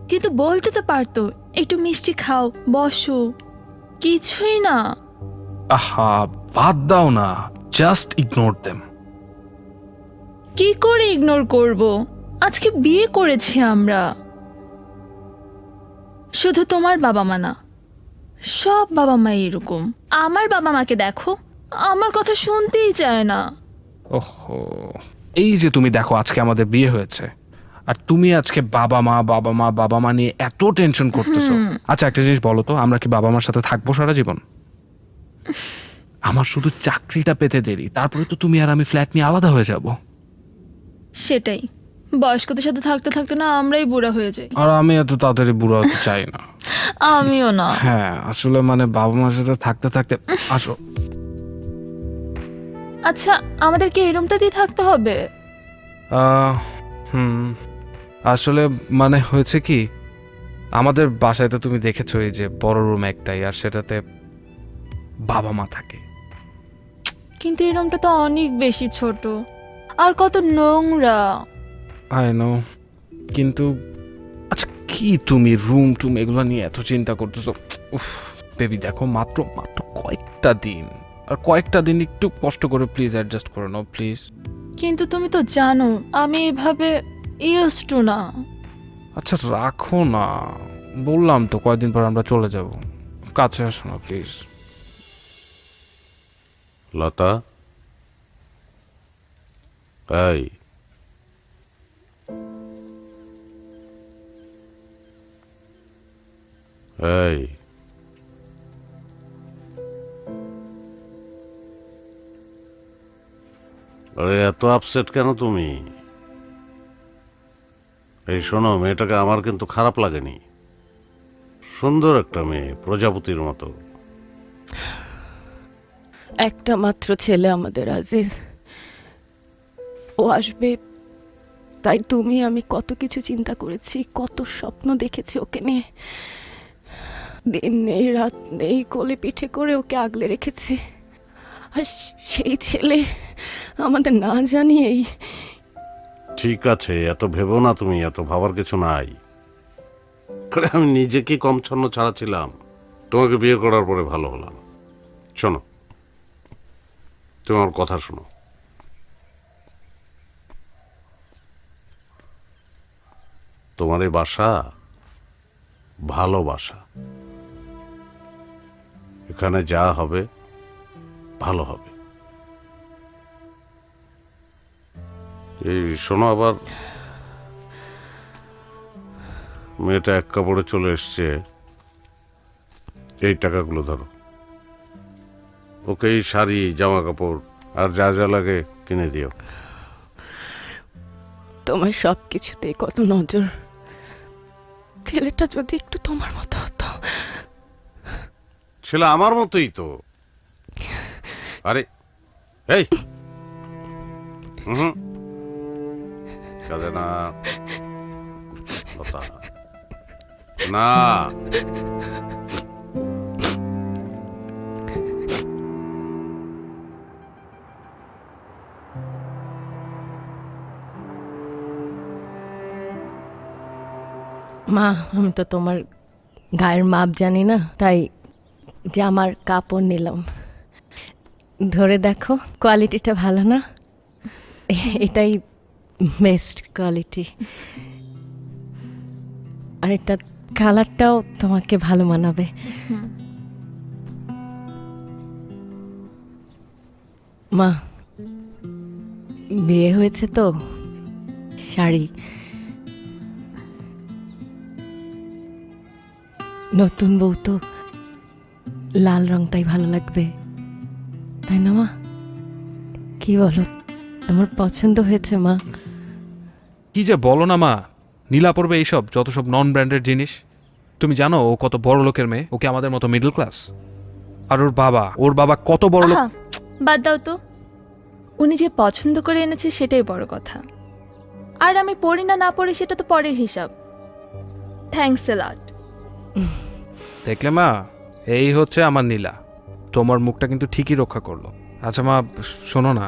কিন্তু বলতে তো পারতো একটু মিষ্টি খাও, বসো। কিছুই না। আহা, বাদ দাও না, জাস্ট ইগনোর দেম। কি করে ইগনোর করব? আজকে বিয়ে করেছি আমরা। শুধু তোমার বাবা মা না, সব বাবা মা এরকম। আমার বাবা মাকে দেখো, আমার কথা শুনতেই চায় না। ওহো, এই যে তুমি দেখো আজকে আমাদের বিয়ে হয়েছে, আর তুমি আজকে বাবা মা নিয়ে এত টেনশন করতেছো। আচ্ছা, একটা জিনিস বলো তো, আমরা কি বাবা মার সাথে থাকবো সারা জীবন? আমার শুধু চাকরিটা পেতে দেরি, তারপরে তো তুমি আর আমি ফ্ল্যাট নিয়ে আলাদা হয়ে যাব। সেটাই, বয়স্কদের সাথে থাকতে থাকতে না আমরাই বুড়া হয়ে যাই। আর আমি এত তাড়াতাড়ি বুড়া হতে চাই না। আমিও না। হ্যাঁ, আসলে মানে বাবা মার সাথে থাকতে থাকতে আসো। আচ্ছা, আমাদের কি এই রুমটাতেই থাকতে হবে? আসলে মানে হয়েছে কি, আমাদের বাসায় তো তুমি দেখেছো এই যে বড় রুম একটাই, আর সেটাতে বাবা মা থাকে। কিন্তু এই রুমটা তো অনেক বেশি ছোট আর কত নোংরা। আই নো, কিন্তু আচ্ছা কি তুমি রুম টুম এগুলো নিয়ে এত চিন্তা করতেছো? উফ বেবি দেখো, মাত্র কয়েকটা দিন, আর কয়েকটা দিন একটু কষ্ট করে প্লিজ অ্যাডজাস্ট করে নাও প্লিজ। কিন্তু তুমি তো জানো আমি এভাবে ইউজ টু না। আচ্ছা রাখো না, বললাম তো কয়েকদিন পর আমরা চলে যাব, কাছে আসো না প্লিজ। লতা, এই এই আরে এত আপসেট কেন তুমি? এই শোনো, মেয়েটাকে আমার কিন্তু খারাপ লাগেনি, সুন্দর একটা মেয়ে, প্রজাপতির মতো। একটা মাত্র ছেলে আমাদের আজিজ, ও আসবে তাই আমি কত কিছু চিন্তা করেছি, কত স্বপ্ন দেখেছি ওকে নিয়ে। দিন নেই রাত নেই কোলে পিঠে করে ওকে আগলে রেখেছি। আর সেই ছেলে আমাদের না জানিয়েই। ঠিক আছে, এত ভেবো না তুমি, এত ভাবার কিছু নাই। আরে আমি নিজে কি কম ছন্ন ছাড়া ছিলাম? তোমাকে বিয়ে করার পরে ভালো হলাম। শোনো, তুমি আমার কথা শোনো। তোমার এই বাসা ভালোবাসা, এখানে যা হবে ভালো হবে। এই শোনো, আবার মেয়েটা এক কাপড়ে চলে এসছে, এই টাকাগুলো ধরো, ওকে এই শাড়ি জামা কাপড় আর যা যা লাগে কিনে দিও। তোমার সব কিছুতেই কত নজর। ছেলেটা যদি একটু তোমার মতো হতো। ছেলে আমার মতোই তো। আরে এই কাঁদে না লতা, না মা, আমি তো তোমার গায়ের মাপ জানি না, তাই জামার কাপড় নিলাম। ধরে দেখো, কোয়ালিটিটা ভালো না? এটাই বেস্ট কোয়ালিটি। আর এটা কালারটাও তোমাকে ভালো মানাবে। মা, বিয়ে হয়েছে তো, শাড়ি নতুন বউ তো লাল রংটাই ভালো লাগবে, তাই না মা? কি বলো, তোমার পছন্দ হয়েছে মা? কি যে বলো না মা, নীলা পড়বে এইসব যত সব নন ব্র্যান্ডেড জিনিস। তুমি জানো ও কত বড় লোকের মেয়ে, ওকে আমাদের মতো মিডল ক্লাস। আর ওর বাবা কত বড় লোক। বাদ দাও তো, উনি যে পছন্দ করে এনেছে সেটাই বড় কথা। আর আমি পড়ি না না পড়ি সেটা তো পরের হিসাব। থ্যাঙ্কস এ লট। দেখলে মা, এই হচ্ছে আমার নীলা, তোমার মুখটা কিন্তু ঠিকই রক্ষা করলো। আচ্ছা মা শোনো না,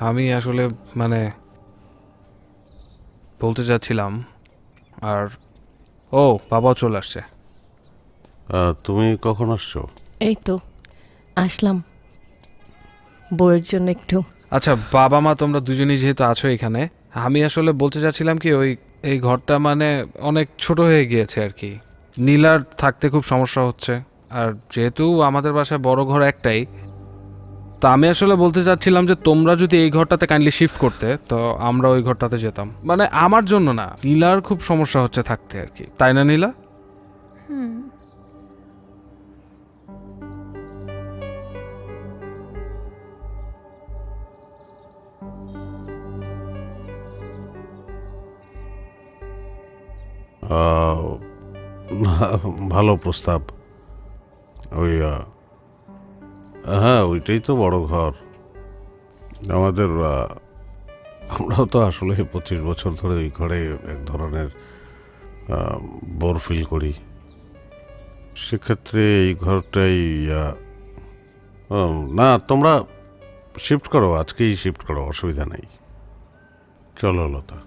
আমি আসলে বলতে চাচ্ছিলাম, আর বাবাও চলে আসছে। তুমি কখন আসছো? এই তো আসলাম, বউয়ের জন্য একটু। আচ্ছা বাবা মা তোমরা দুজনেই যেহেতু আছো এখানে, আমি আসলে বলতে চাচ্ছিলাম কি, এই ঘরটা অনেক ছোট হয়ে গিয়েছে আর কি। নীলার থাকতে খুব সমস্যা হচ্ছে, আর যেহেতু আমাদের বাসায় বড় ঘর একটাই, তো আমি আসলে বলতে চাচ্ছিলাম যে তোমরা যদি এই ঘরটাতে কাইন্ডলি শিফট করতে, তো আমরা ওই ঘরটাতে যেতাম। আমার জন্য না, নীলার খুব সমস্যা হচ্ছে থাকতে আর কি, তাই না নীলা? ভালো প্রস্তাব। হ্যাঁ, ওইটাই তো বড় ঘর আমাদের। আমরাও তো আসলে 25 বছর ধরে ওই ঘরে এক ধরনের বোর ফিল করি। সেক্ষেত্রে এই ঘরটাই ও না, তোমরা শিফট করো, আজকেই শিফট করো, অসুবিধা নেই। চলো লতা।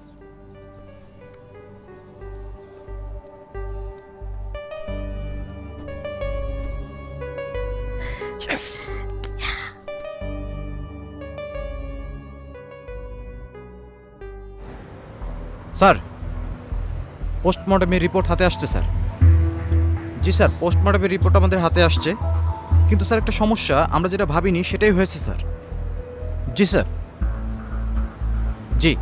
স্যার, পোস্টমর্টমের রিপোর্ট হাতে আসছে স্যার। জি স্যার, পোস্টমর্টমের রিপোর্ট আমাদের হাতে আসছে, কিন্তু স্যার একটা সমস্যা, আমরা যেটা ভাবিনি সেটাই হয়েছে স্যার। জি স্যার। জি।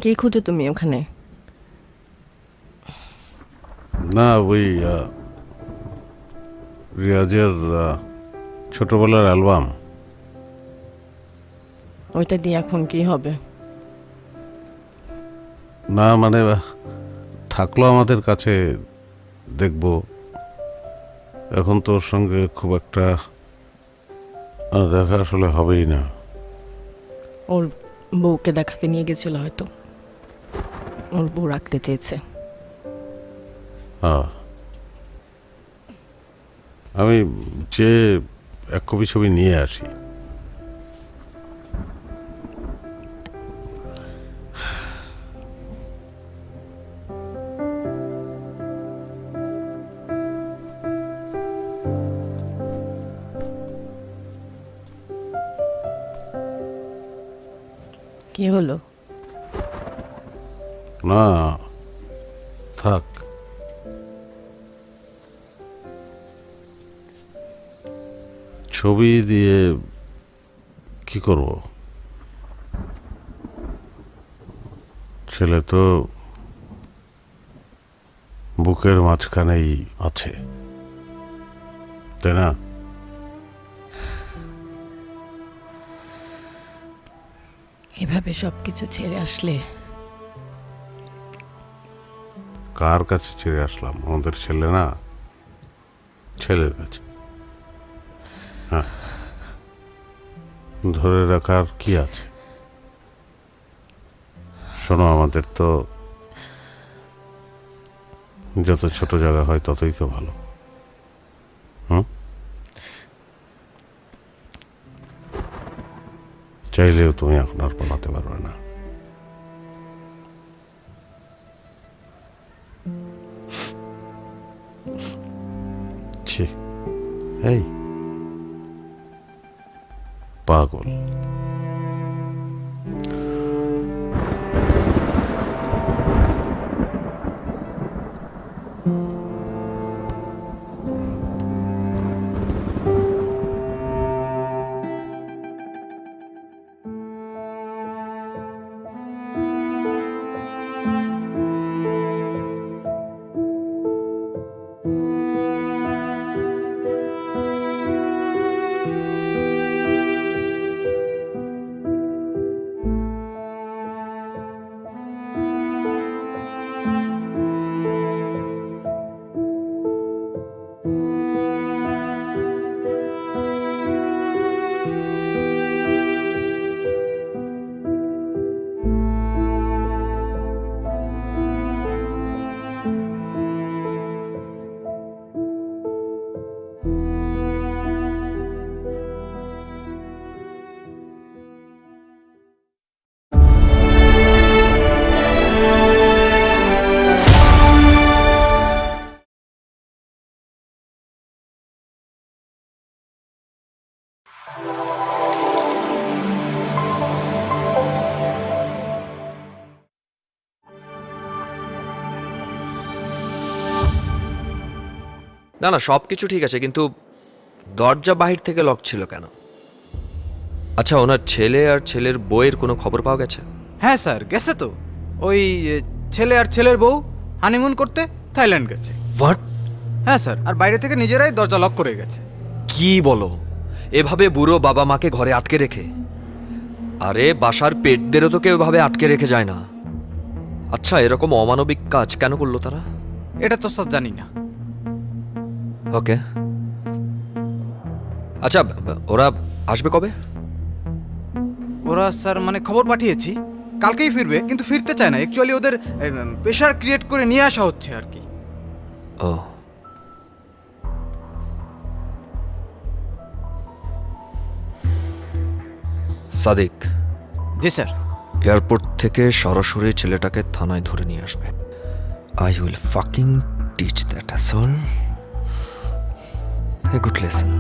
কি খুঁজো তুমি ওখানে? না, ওই রিয়াজের ছোটবেলার অ্যালবাম। ওইটা দিয়ে এখন কি হবে? না মানে থাকলো আমাদের কাছে, দেখব। এখন তোর সঙ্গে খুব একটা দেখা আসলে হবেই না। ওর বউকে দেখাতে নিয়ে গেছিল হয়তো, ওর বউ রাখতে চেয়েছে। হ্যাঁ, আমি যে এক কপি ছবি নিয়ে আসি। কি হলো? না থাক, ছবি দিয়ে কি করব? ছেলে তো বুকের মাঝখানেই আছে, তাই না? এভাবে সবকিছু ছেড়ে আসলে? কার কাছে ছেড়ে আসলাম? আমাদের ছেলে না, ছেলের কাছে। হ্যাঁ, ধরে রাখার কি আছে? শোনো, আমাদের তো যত ছোট জায়গা হয় ততই তো ভালো। চাইলেও তুমি এখন আর পালাতে পারবে না। এই পাগল। না না, সব কিছু ঠিক আছে, কিন্তু দরজা বাহির থেকে লক ছিল কেন? আচ্ছা, ওনার ছেলে আর ছেলের বউয়ের কোনো খবর পাওয়া গেছে? হ্যাঁ স্যার, গেছে তো। ওই ছেলে আর ছেলের বউ হানিমুন করতে থাইল্যান্ড গেছে। হোয়াট? হ্যাঁ স্যার, আর বাইরে থেকে নিজেরাই দরজা লক করে গেছে। কি বলো? এভাবে বুড়ো বাবা মাকে ঘরে আটকে রেখে? আরে বাসার পেটদেরও তো কেউ এভাবে আটকে রেখে যায় না। আচ্ছা, এরকম অমানবিক কাজ কেন করলো তারা? এটা তো স্যার জানি না। ওকে, আচ্ছা, ওরা আসবে কবে? ওরা স্যার মানে খবর পাঠিয়েছি, কালকেই ফিরবে, কিন্তু ফিরতে চায় না। অ্যাকচুয়ালি ওদের প্রেশার ক্রিয়েট করে নিয়ে আসা হচ্ছে আর কি। ও, সাদিক, জি স্যার। এয়ারপোর্ট থেকে সরাসরি ছেলেটাকে থানায় ধরে নিয়ে আসবে। I will fucking teach that assault a good lesson.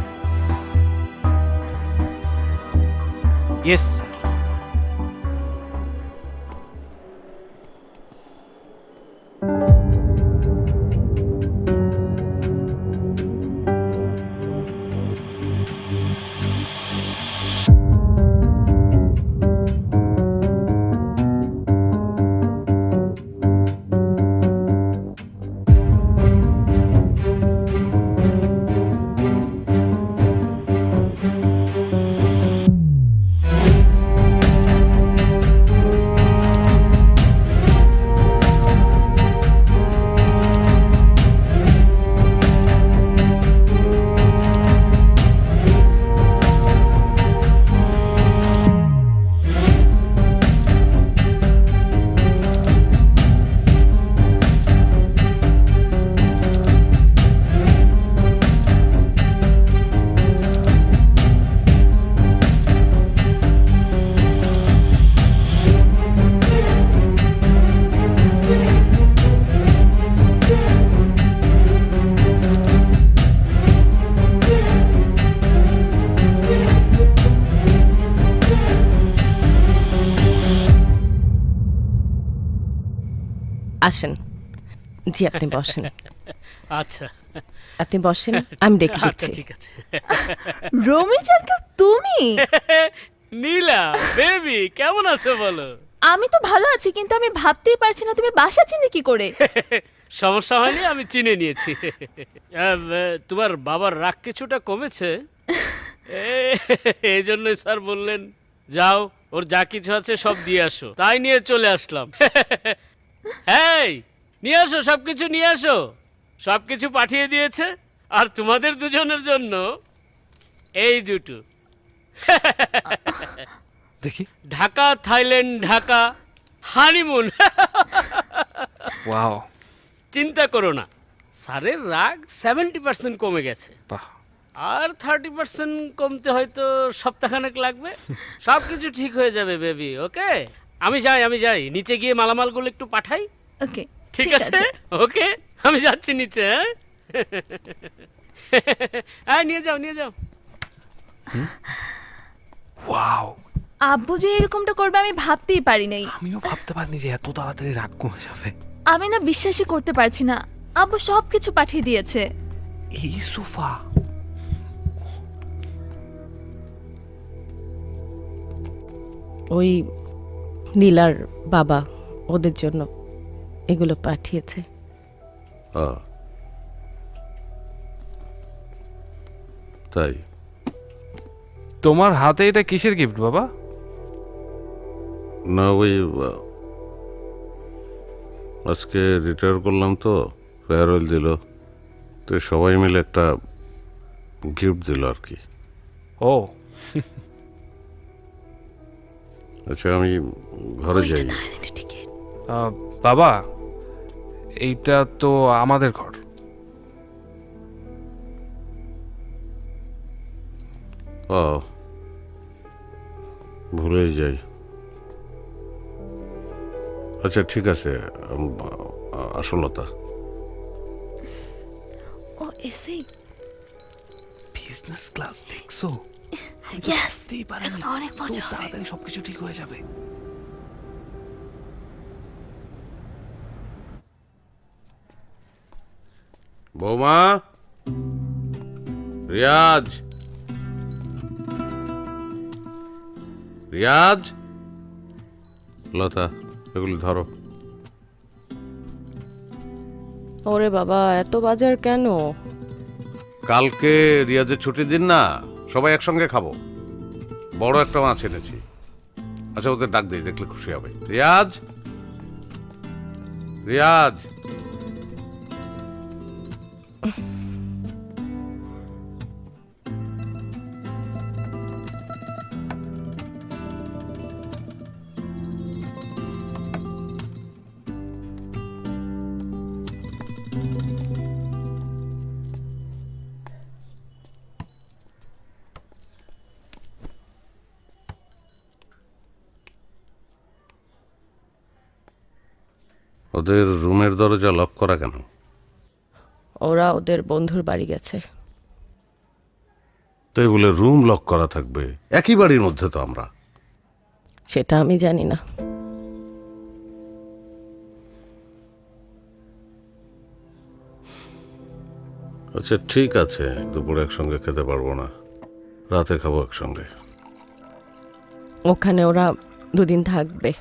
Yes sir. আসেন। জি, আপনি বসেন। আচ্ছা আপনি বসেন, আমি ডেকে আচ্ছা দিচ্ছি। ঠিক আছে। রমিজ আঙ্কেল, তুমি? নীলা বেবি কেমন আছো বলো? আমি তো ভালো আছি, কিন্তু আমি ভাবতেই পারছি না তুমি বাসা চিনি কি করে। সমস্যা হয়নি, আমি চিনে নিয়েছি। তোমার বাবার রাগ কিছুটা কমেছে, এই জন্যই স্যার বললেন যাও ওর যা কিছু আছে সব দিয়ে আসো, তাই নিয়ে চলে আসলাম। এই নিয়ে আসো, সবকিছু নিয়ে আসো। সবকিছু পাঠিয়ে দিয়েছে, আর তোমাদের দুজনের জন্য এই দুটো। দেখি। Dhaka Thailand, Dhaka honeymoon. Wow, চিন্তা করো না, স্যারের রাগ 70% কমে গেছে, বাহ। আর 30% কমতে হয়তো সপ্তাহখানেক লাগবে। সব কিছু ঠিক হয়ে যাবে বেবি, ওকে? আমি যাই নিচে গিয়ে মালামালগুলো একটু পাঠাই। ওকে, ঠিক আছে, ওকে আমি যাচ্ছি নিচে। হ্যাঁ হ্যাঁ, নিয়ে যাও। ওয়াও, আব্বু যে এরকমটা করবে আমি ভাবতেই পারি নাই। আমিও ভাবতে পারিনি যে এত তাড়াতাড়ি রাগ কমে যাবে। আমি না বিশ্বাসই করতে পারছি না, আব্বু সব কিছু পাঠিয়ে দিয়েছে। এই সোফা, ওই নীলার বাবা ওদের জন্য এগুলো পাঠিয়েছে। তাই তোমার হাতে এটা কিসের গিফট বাবা? না, ওই আজকে রিটায়ার করলাম তো, ফেয়ারওয়েল দিল, তো সবাই মিলে একটা গিফট দিল আর কি। ও আচ্ছা, আমি ঘরে যাই। বাবা, এইটা তো আমাদের ঘর। ও, ভুলেই যাই। আচ্ছা ঠিক আছে, আসলতা। ও এসে বিজনেস ক্লাস দেখছো? ইয়েস, এখন অনেক মজা হবে। তাড়াতাড়ি সবকিছু ঠিক হয়ে যাবে। বৌমা, রিয়াজ, রিয়াজ, লতা, এগুলি ধরো। ওরে বাবা, এত বাজার কেন? কালকে রিয়াজের ছুটির দিন না, সবাই একসঙ্গে খাবো। বড় একটা মাছ এনেছি। আচ্ছা, ওদের ডাক দিই, দেখলে খুশি হবে। রিয়াজ, রিয়াজ। ওদের রুমের দরজা লক করা কেন? ওরা ওদের বন্ধুর বাড়ি গেছে। তাই বলে রুম লক করা থাকবে? একই বাড়ির মধ্যে তো আমরা। সেটা আমি জানি না। আচ্ছা ঠিক আছে, দুপুরে একসঙ্গে খেতে পারবো না, রাতে খাবো একসঙ্গে। ওখানে ওরা 2 দিন থাকবে।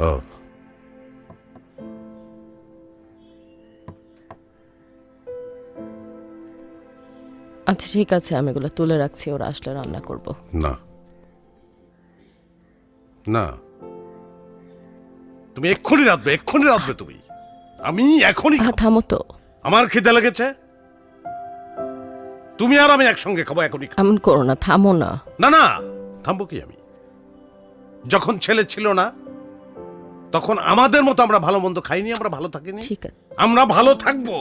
ও আচ্ছা ঠিক আছে, আমি এগুলো তুলে রাখছি, ওরা আসলে রান্না করব। না না, তুমি এক্ষুনি রাঁধবে তুমি। আমি এখনই থামো তো। আমার খিদে লেগেছে, তুমি আর আমি একসঙ্গে খাবো এখনই। এমন করো না, থামো না। না না, থামবো কি আমি? যখন ছেলে ছিল না তখন আমাদের মতো আমরা ভালো মন্দ খাইনি, আমরা ভালো থাকিনি। ঠিক আছে, আমরা ভালো থাকবো।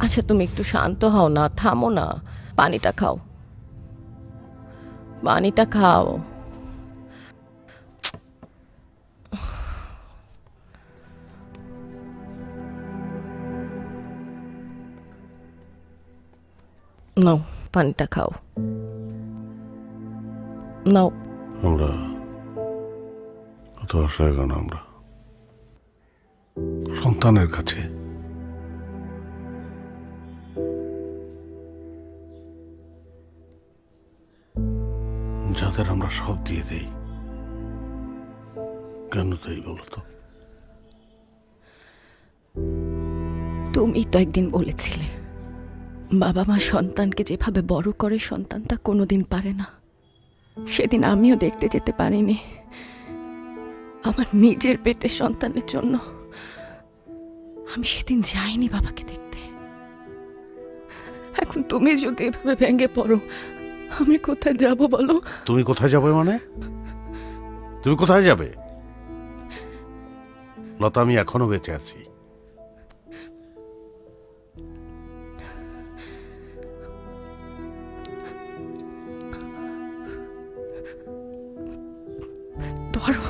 আচ্ছা তুমি একটু শান্ত হও না, থামো না। পানিটা খাও, পানিটা খাও। নাও পানিটা খাও, নাও। আমরা কত অসহায় কেন আমরা সন্তানের কাছে। যাদের আমরা সব দিয়ে দেই, কেন তাই বলো তো? তুমি তো একদিন বলেছিলে বাবা মা সন্তানকে যেভাবে বড় করে সন্তান তা কোনোদিন পারে না। সেদিন আমিও দেখতে যেতে পারিনি আমার নিজের পেটের সন্তানের জন্য। আমি সেদিন যাইনি বাবাকে দেখতে। এখন তুমি যদি এভাবে ভেঙে পড়ো, আমি কোথায় যাব বলো? তুমি কোথায় যাবে মানে? তুমি কোথায় যাবে? লতা, আমি এখনো বেঁচে আছি। ধরো।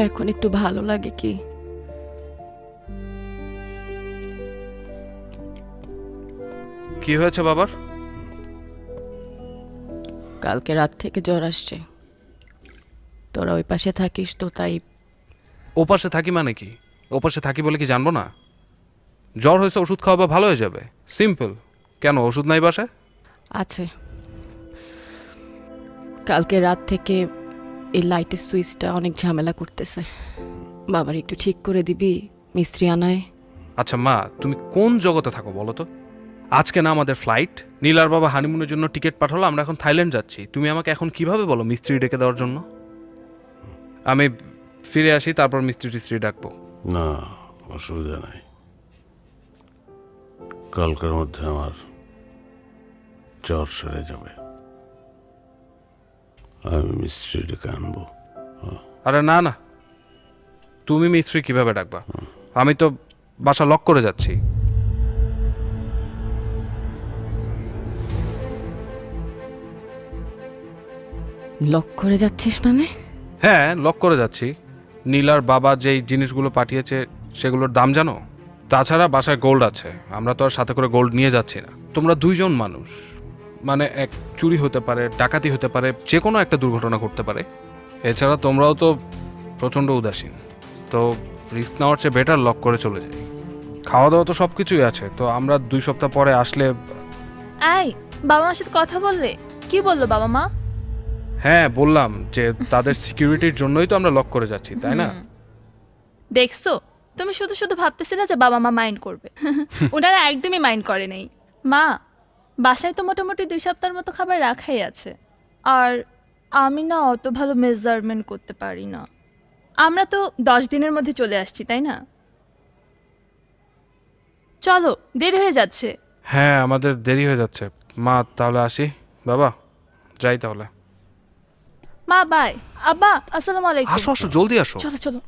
এখন একটু ভালো লাগে কি? কি হয়েছে বাবার? কালকে রাত থেকে জ্বর আসছে। তোরা ওই পাশে থাকিস তো তাই। ওপাশে থাকি মানে কি? ওপাশে থাকি বলে কি জানবো না? জ্বর হয়েছে, ওষুধ খাওয়াবা, ভালো হয়ে যাবে, সিম্পল। কেন ওষুধ নাই বাসায়? আছে। কালকে রাত থেকে এই লাইটের সুইচটা অনেক ঝামেলা করতেছে। বাবার একটু ঠিক করে দিবি? মিস্ত্রি আনায়। আচ্ছা মা, তুমি কোন জগতে থাকো বলো তো? আজকে না আমাদের ফ্লাইট, নীলার বাবা হানিমুনের জন্য টিকিট পাঠালো, আমরা এখন থাইল্যান্ড যাচ্ছি। তুমি আমাকে এখন কিভাবে বলো মিস্ত্রি ডেকে দেওয়ার জন্য? আমি ফিরে আসি, তারপর মিস্ত্রি টিস্ত্রি ডাকবো। না, অসুবিধা নাই। কালকের মধ্যে আমার জ্বর সেরে যাবে, আমি মিস্ত্রি ডেকে আনবো। আরে না না, তুমি মিস্ত্রি কিভাবে ডাকবা? আমি তো বাসা লক করে যাচ্ছি। লক করে যাচ্ছিস মানে? হ্যাঁ, লক করে যাচ্ছি। নীলার বাবা যেই জিনিসগুলো পাঠিয়েছে সেগুলোর দাম জানো? তাছাড়া বাসায় গোল্ড আছে, আমরা তো আর সাথে করে গোল্ড নিয়ে যাচ্ছি না। তোমরা 2 জন মানুষ, মানে এক চুরি হতে পারে, ডাকাতি হতে পারে, যে কোনো একটা দুর্ঘটনা ঘটতে পারে। এছাড়া তোমরাও তো প্রচণ্ড উদাসীন, তো রিস্ক নেওয়ার চেয়ে বেটার লক করে চলে যাই। খাওয়া দাওয়া তো সব কিছুই আছে, তো আমরা 2 সপ্তাহ পরে আসলে। এই, বাবা মার সাথে কথা বললে? কি বললো বাবা মা? হ্যাঁ বললাম যে তাদের সিকিউরিটির জন্যই তো আমরা লক করে যাচ্ছি, তাই না? দেখছো, তুমি শুধু শুধু ভাবতেছিলে যে বাবা মা মাইন্ড করবে। ওনারা একদমই মাইন্ড করে নেই। মা, বাসায় তো মোটামুটি 2 সপ্তাহের মতো খাবার রাখাই আছে। আর আমি না অত ভালো মেজারমেন্ট করতে পারি না। আমরা তো 10 দিনের মধ্যে চলে আসছি, তাই না? চলো, দেরি হয়ে যাচ্ছে। হ্যাঁ, আমাদের দেরি হয়ে যাচ্ছে। মা, তাহলে আসি। বাবা, যাই তাহলে। মা বাই। আব্বা আসসালামু আলাইকুম। আসো আসো, জলদি আসো। চলো চলো।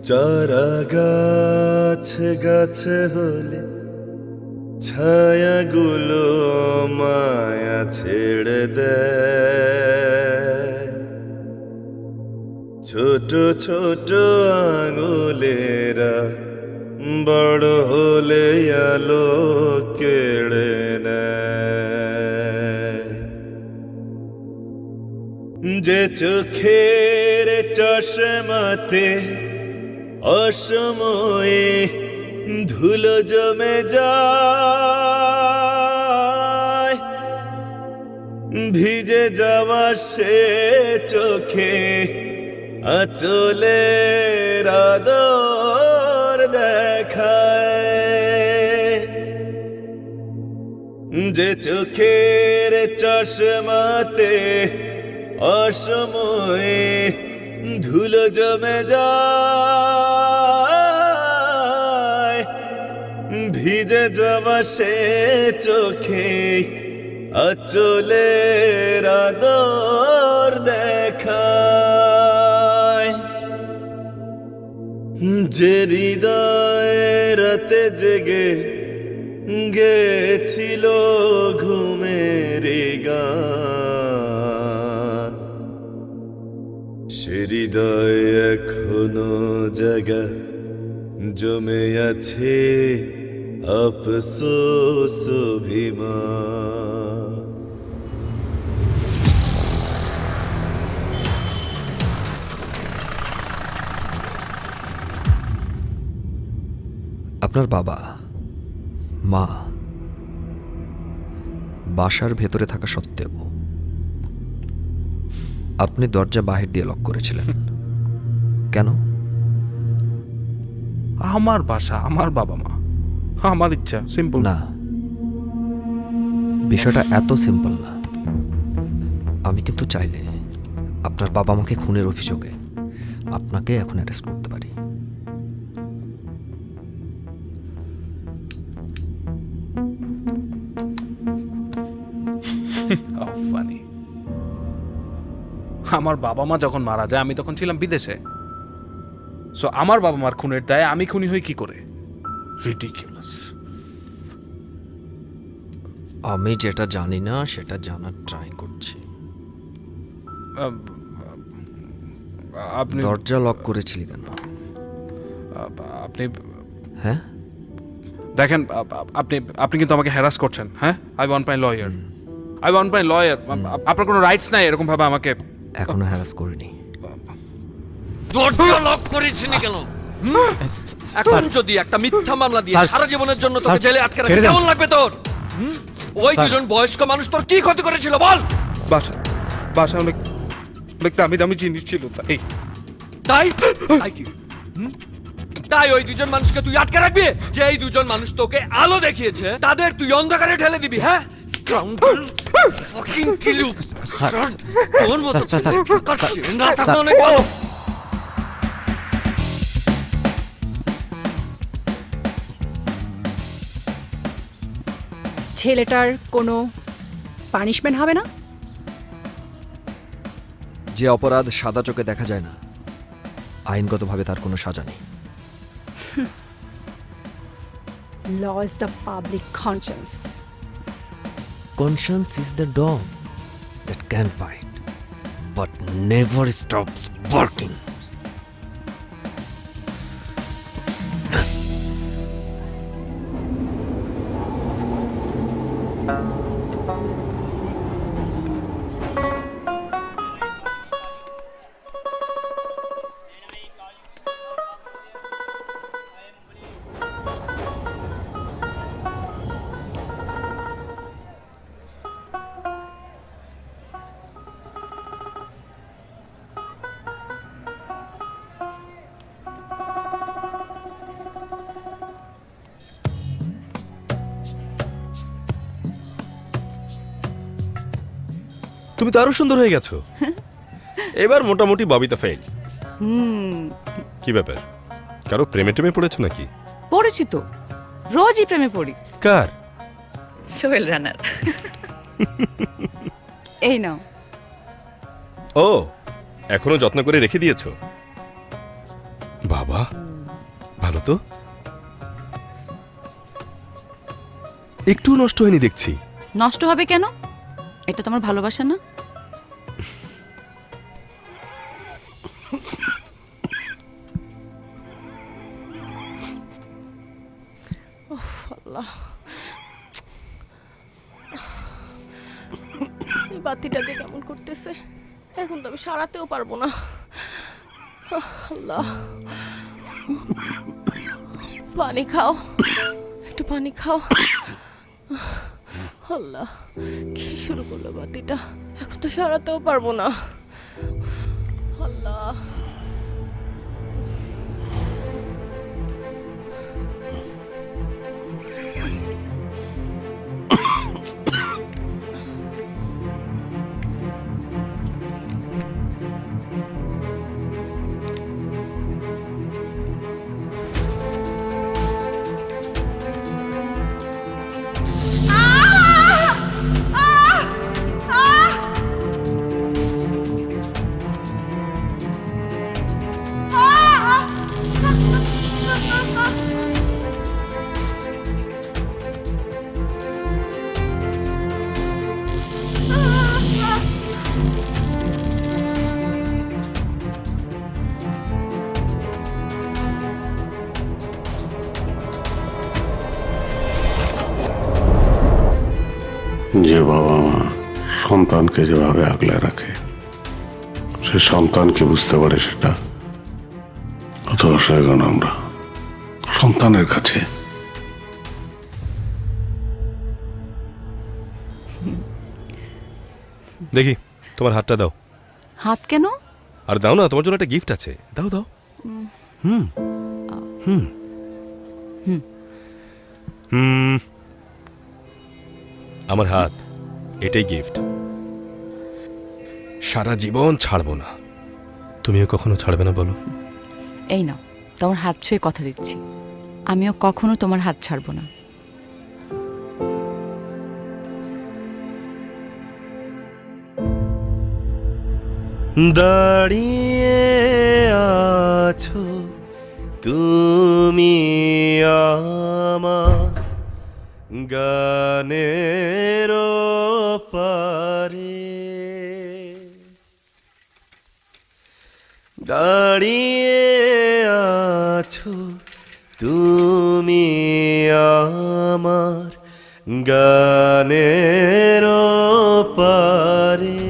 চারা গাছে গাছে হলে ছায়াগুলো মায়া ছেড়ে দেয়, ছোট ছোট আঙুলেরা বড় হলে আলো কেড়ে নেয়। যে চোখের চশমাতে অসময়ে ধুলো জমে যায়, ভিজে যাওয়া সে চোখে আঁচলের আদর দেখায়। যে চোখের চশমাতে অসময়ে ধুলো জমে যায়, ভিজে যাওয়া সে চোখে আঁচলের আদর দেখায়। যে হৃদয় রাতে জেগে গেছিল ঘুমের গান, সে হৃদয় এখনো জায়গা জমে আছে আফসোস অভিমান। আপনার বাবা মা বাসার ভেতরে থাকা সত্ত্বেও আপনি দরজা বাহির দিয়ে লক করেছিলেন কেন? আমার বাসা, আমার বাবা মা, আমার ইচ্ছা, সিম্পল। না, বিষয়টা এত সিম্পল না। আমি কিন্তু চাইলে আপনার বাবা মাকে খুনের অভিযোগে আপনাকে এখন অ্যারেস্ট করতে পারি। ফানি। আমার বাবা মা যখন মারা যায় আমি তখন ছিলাম বিদেশে। সো আমার বাবা মার খুনের দায়ে আমি খুনি হই কি করে? রিডিকুলাস। আমি যেটা জানি না সেটা জানার ট্রাই করছি। আপনি দরজা লক করেছিলি কেন? আপনি হ্যাঁ দেখেন, আপনি আপনি কিন্তু আমাকে হ্যারাস করছেন। হ্যাঁ, I want my lawyer, I want my lawyer. আপনার কোনো রাইটস নাই এরকম ভাবে আমাকে। এখনো হ্যারাস করিনি। দরজা লক করেছিস কেন? এখন যদি একটা মিথ্যা মামলা দিয়ে সারা জীবনের জন্য তোকে জেলে আটকে রাখে কেমন লাগবে তোর? ওই দুজন বয়স্ক মানুষ তোর কি ক্ষতি করেছিল বল? বাসা অনেক দামি দামি জিনিস ছিল তাই। তাই তাই কি? তাই ওই দুজন মানুষকে তুই আটকে রাখবি? যে এই দুজন মানুষ তোকে আলো দেখিয়েছে তাদের তুই অন্ধকারে ঠেলে দিবি? হ্যাঁ, স্কাউন্ডার, ফাকিং কিলু। তোর মতো না থাকা অনেক ভালো। ছেলেটার কোনো পানিশমেন্ট হবে না? যে অপরাধ সাদা চোখে দেখা যায় না, আইনগতভাবে তার কোনো সাজা নেই। Law is the public conscience. Conscience is the dog that can bite but never stops barking. তুমি তো আরো সুন্দর হয়ে গেছো। এবার মোটামুটি ববিতা ফেল। কি ব্যাপার, কারো প্রেমে টেমে পড়েছো নাকি? পড়েছি তো, রোজই প্রেমে পড়ি। কার? সোহেল রানার। এই নাও। ও, এখনো যত্ন করে রেখে দিয়েছো? বাবা, ভালো তো। একটু নষ্ট হয়নি দেখছি। নষ্ট হবে কেন? এটা তোমার ভালোবাসা না? আল্লাহ, এই বাতিটা যে কেমন করতেছে, এখন তো আমি সারাতেও পারবো না। আল্লাহ, পানি খাও, একটু পানি খাও। আল্লাহ, কি শুরু করলো বাতিটা, এখন তো সারাতেও পারবো না। আল্লাহ, যে বাবা মা সন্তানকে যেভাবে আগলে রাখে, সে সন্তানকে বুঝতে পারে সেটা অত অসহায় আমরা সন্তানের কাছে। দেখি তোমার হাতটা দাও। হাত কেন? আর দাও না, তোমার জন্য একটা গিফট আছে, দাও দাও। হুম হুম হুম, আমার হাত, এটাই গিফট। সারা জীবন ছাড়বো না। তুমিও কখনো ছাড়বে না বলো? এই নাও, তোমার হাত ছুঁয়ে কথা দিচ্ছি, আমিও কখনো তোমার হাত ছাড়বো না। দাঁড়িয়ে আছো তুমি আমার গানের পারে, দাঁড়িয়ে আছো তুমি আমার গানের পারে।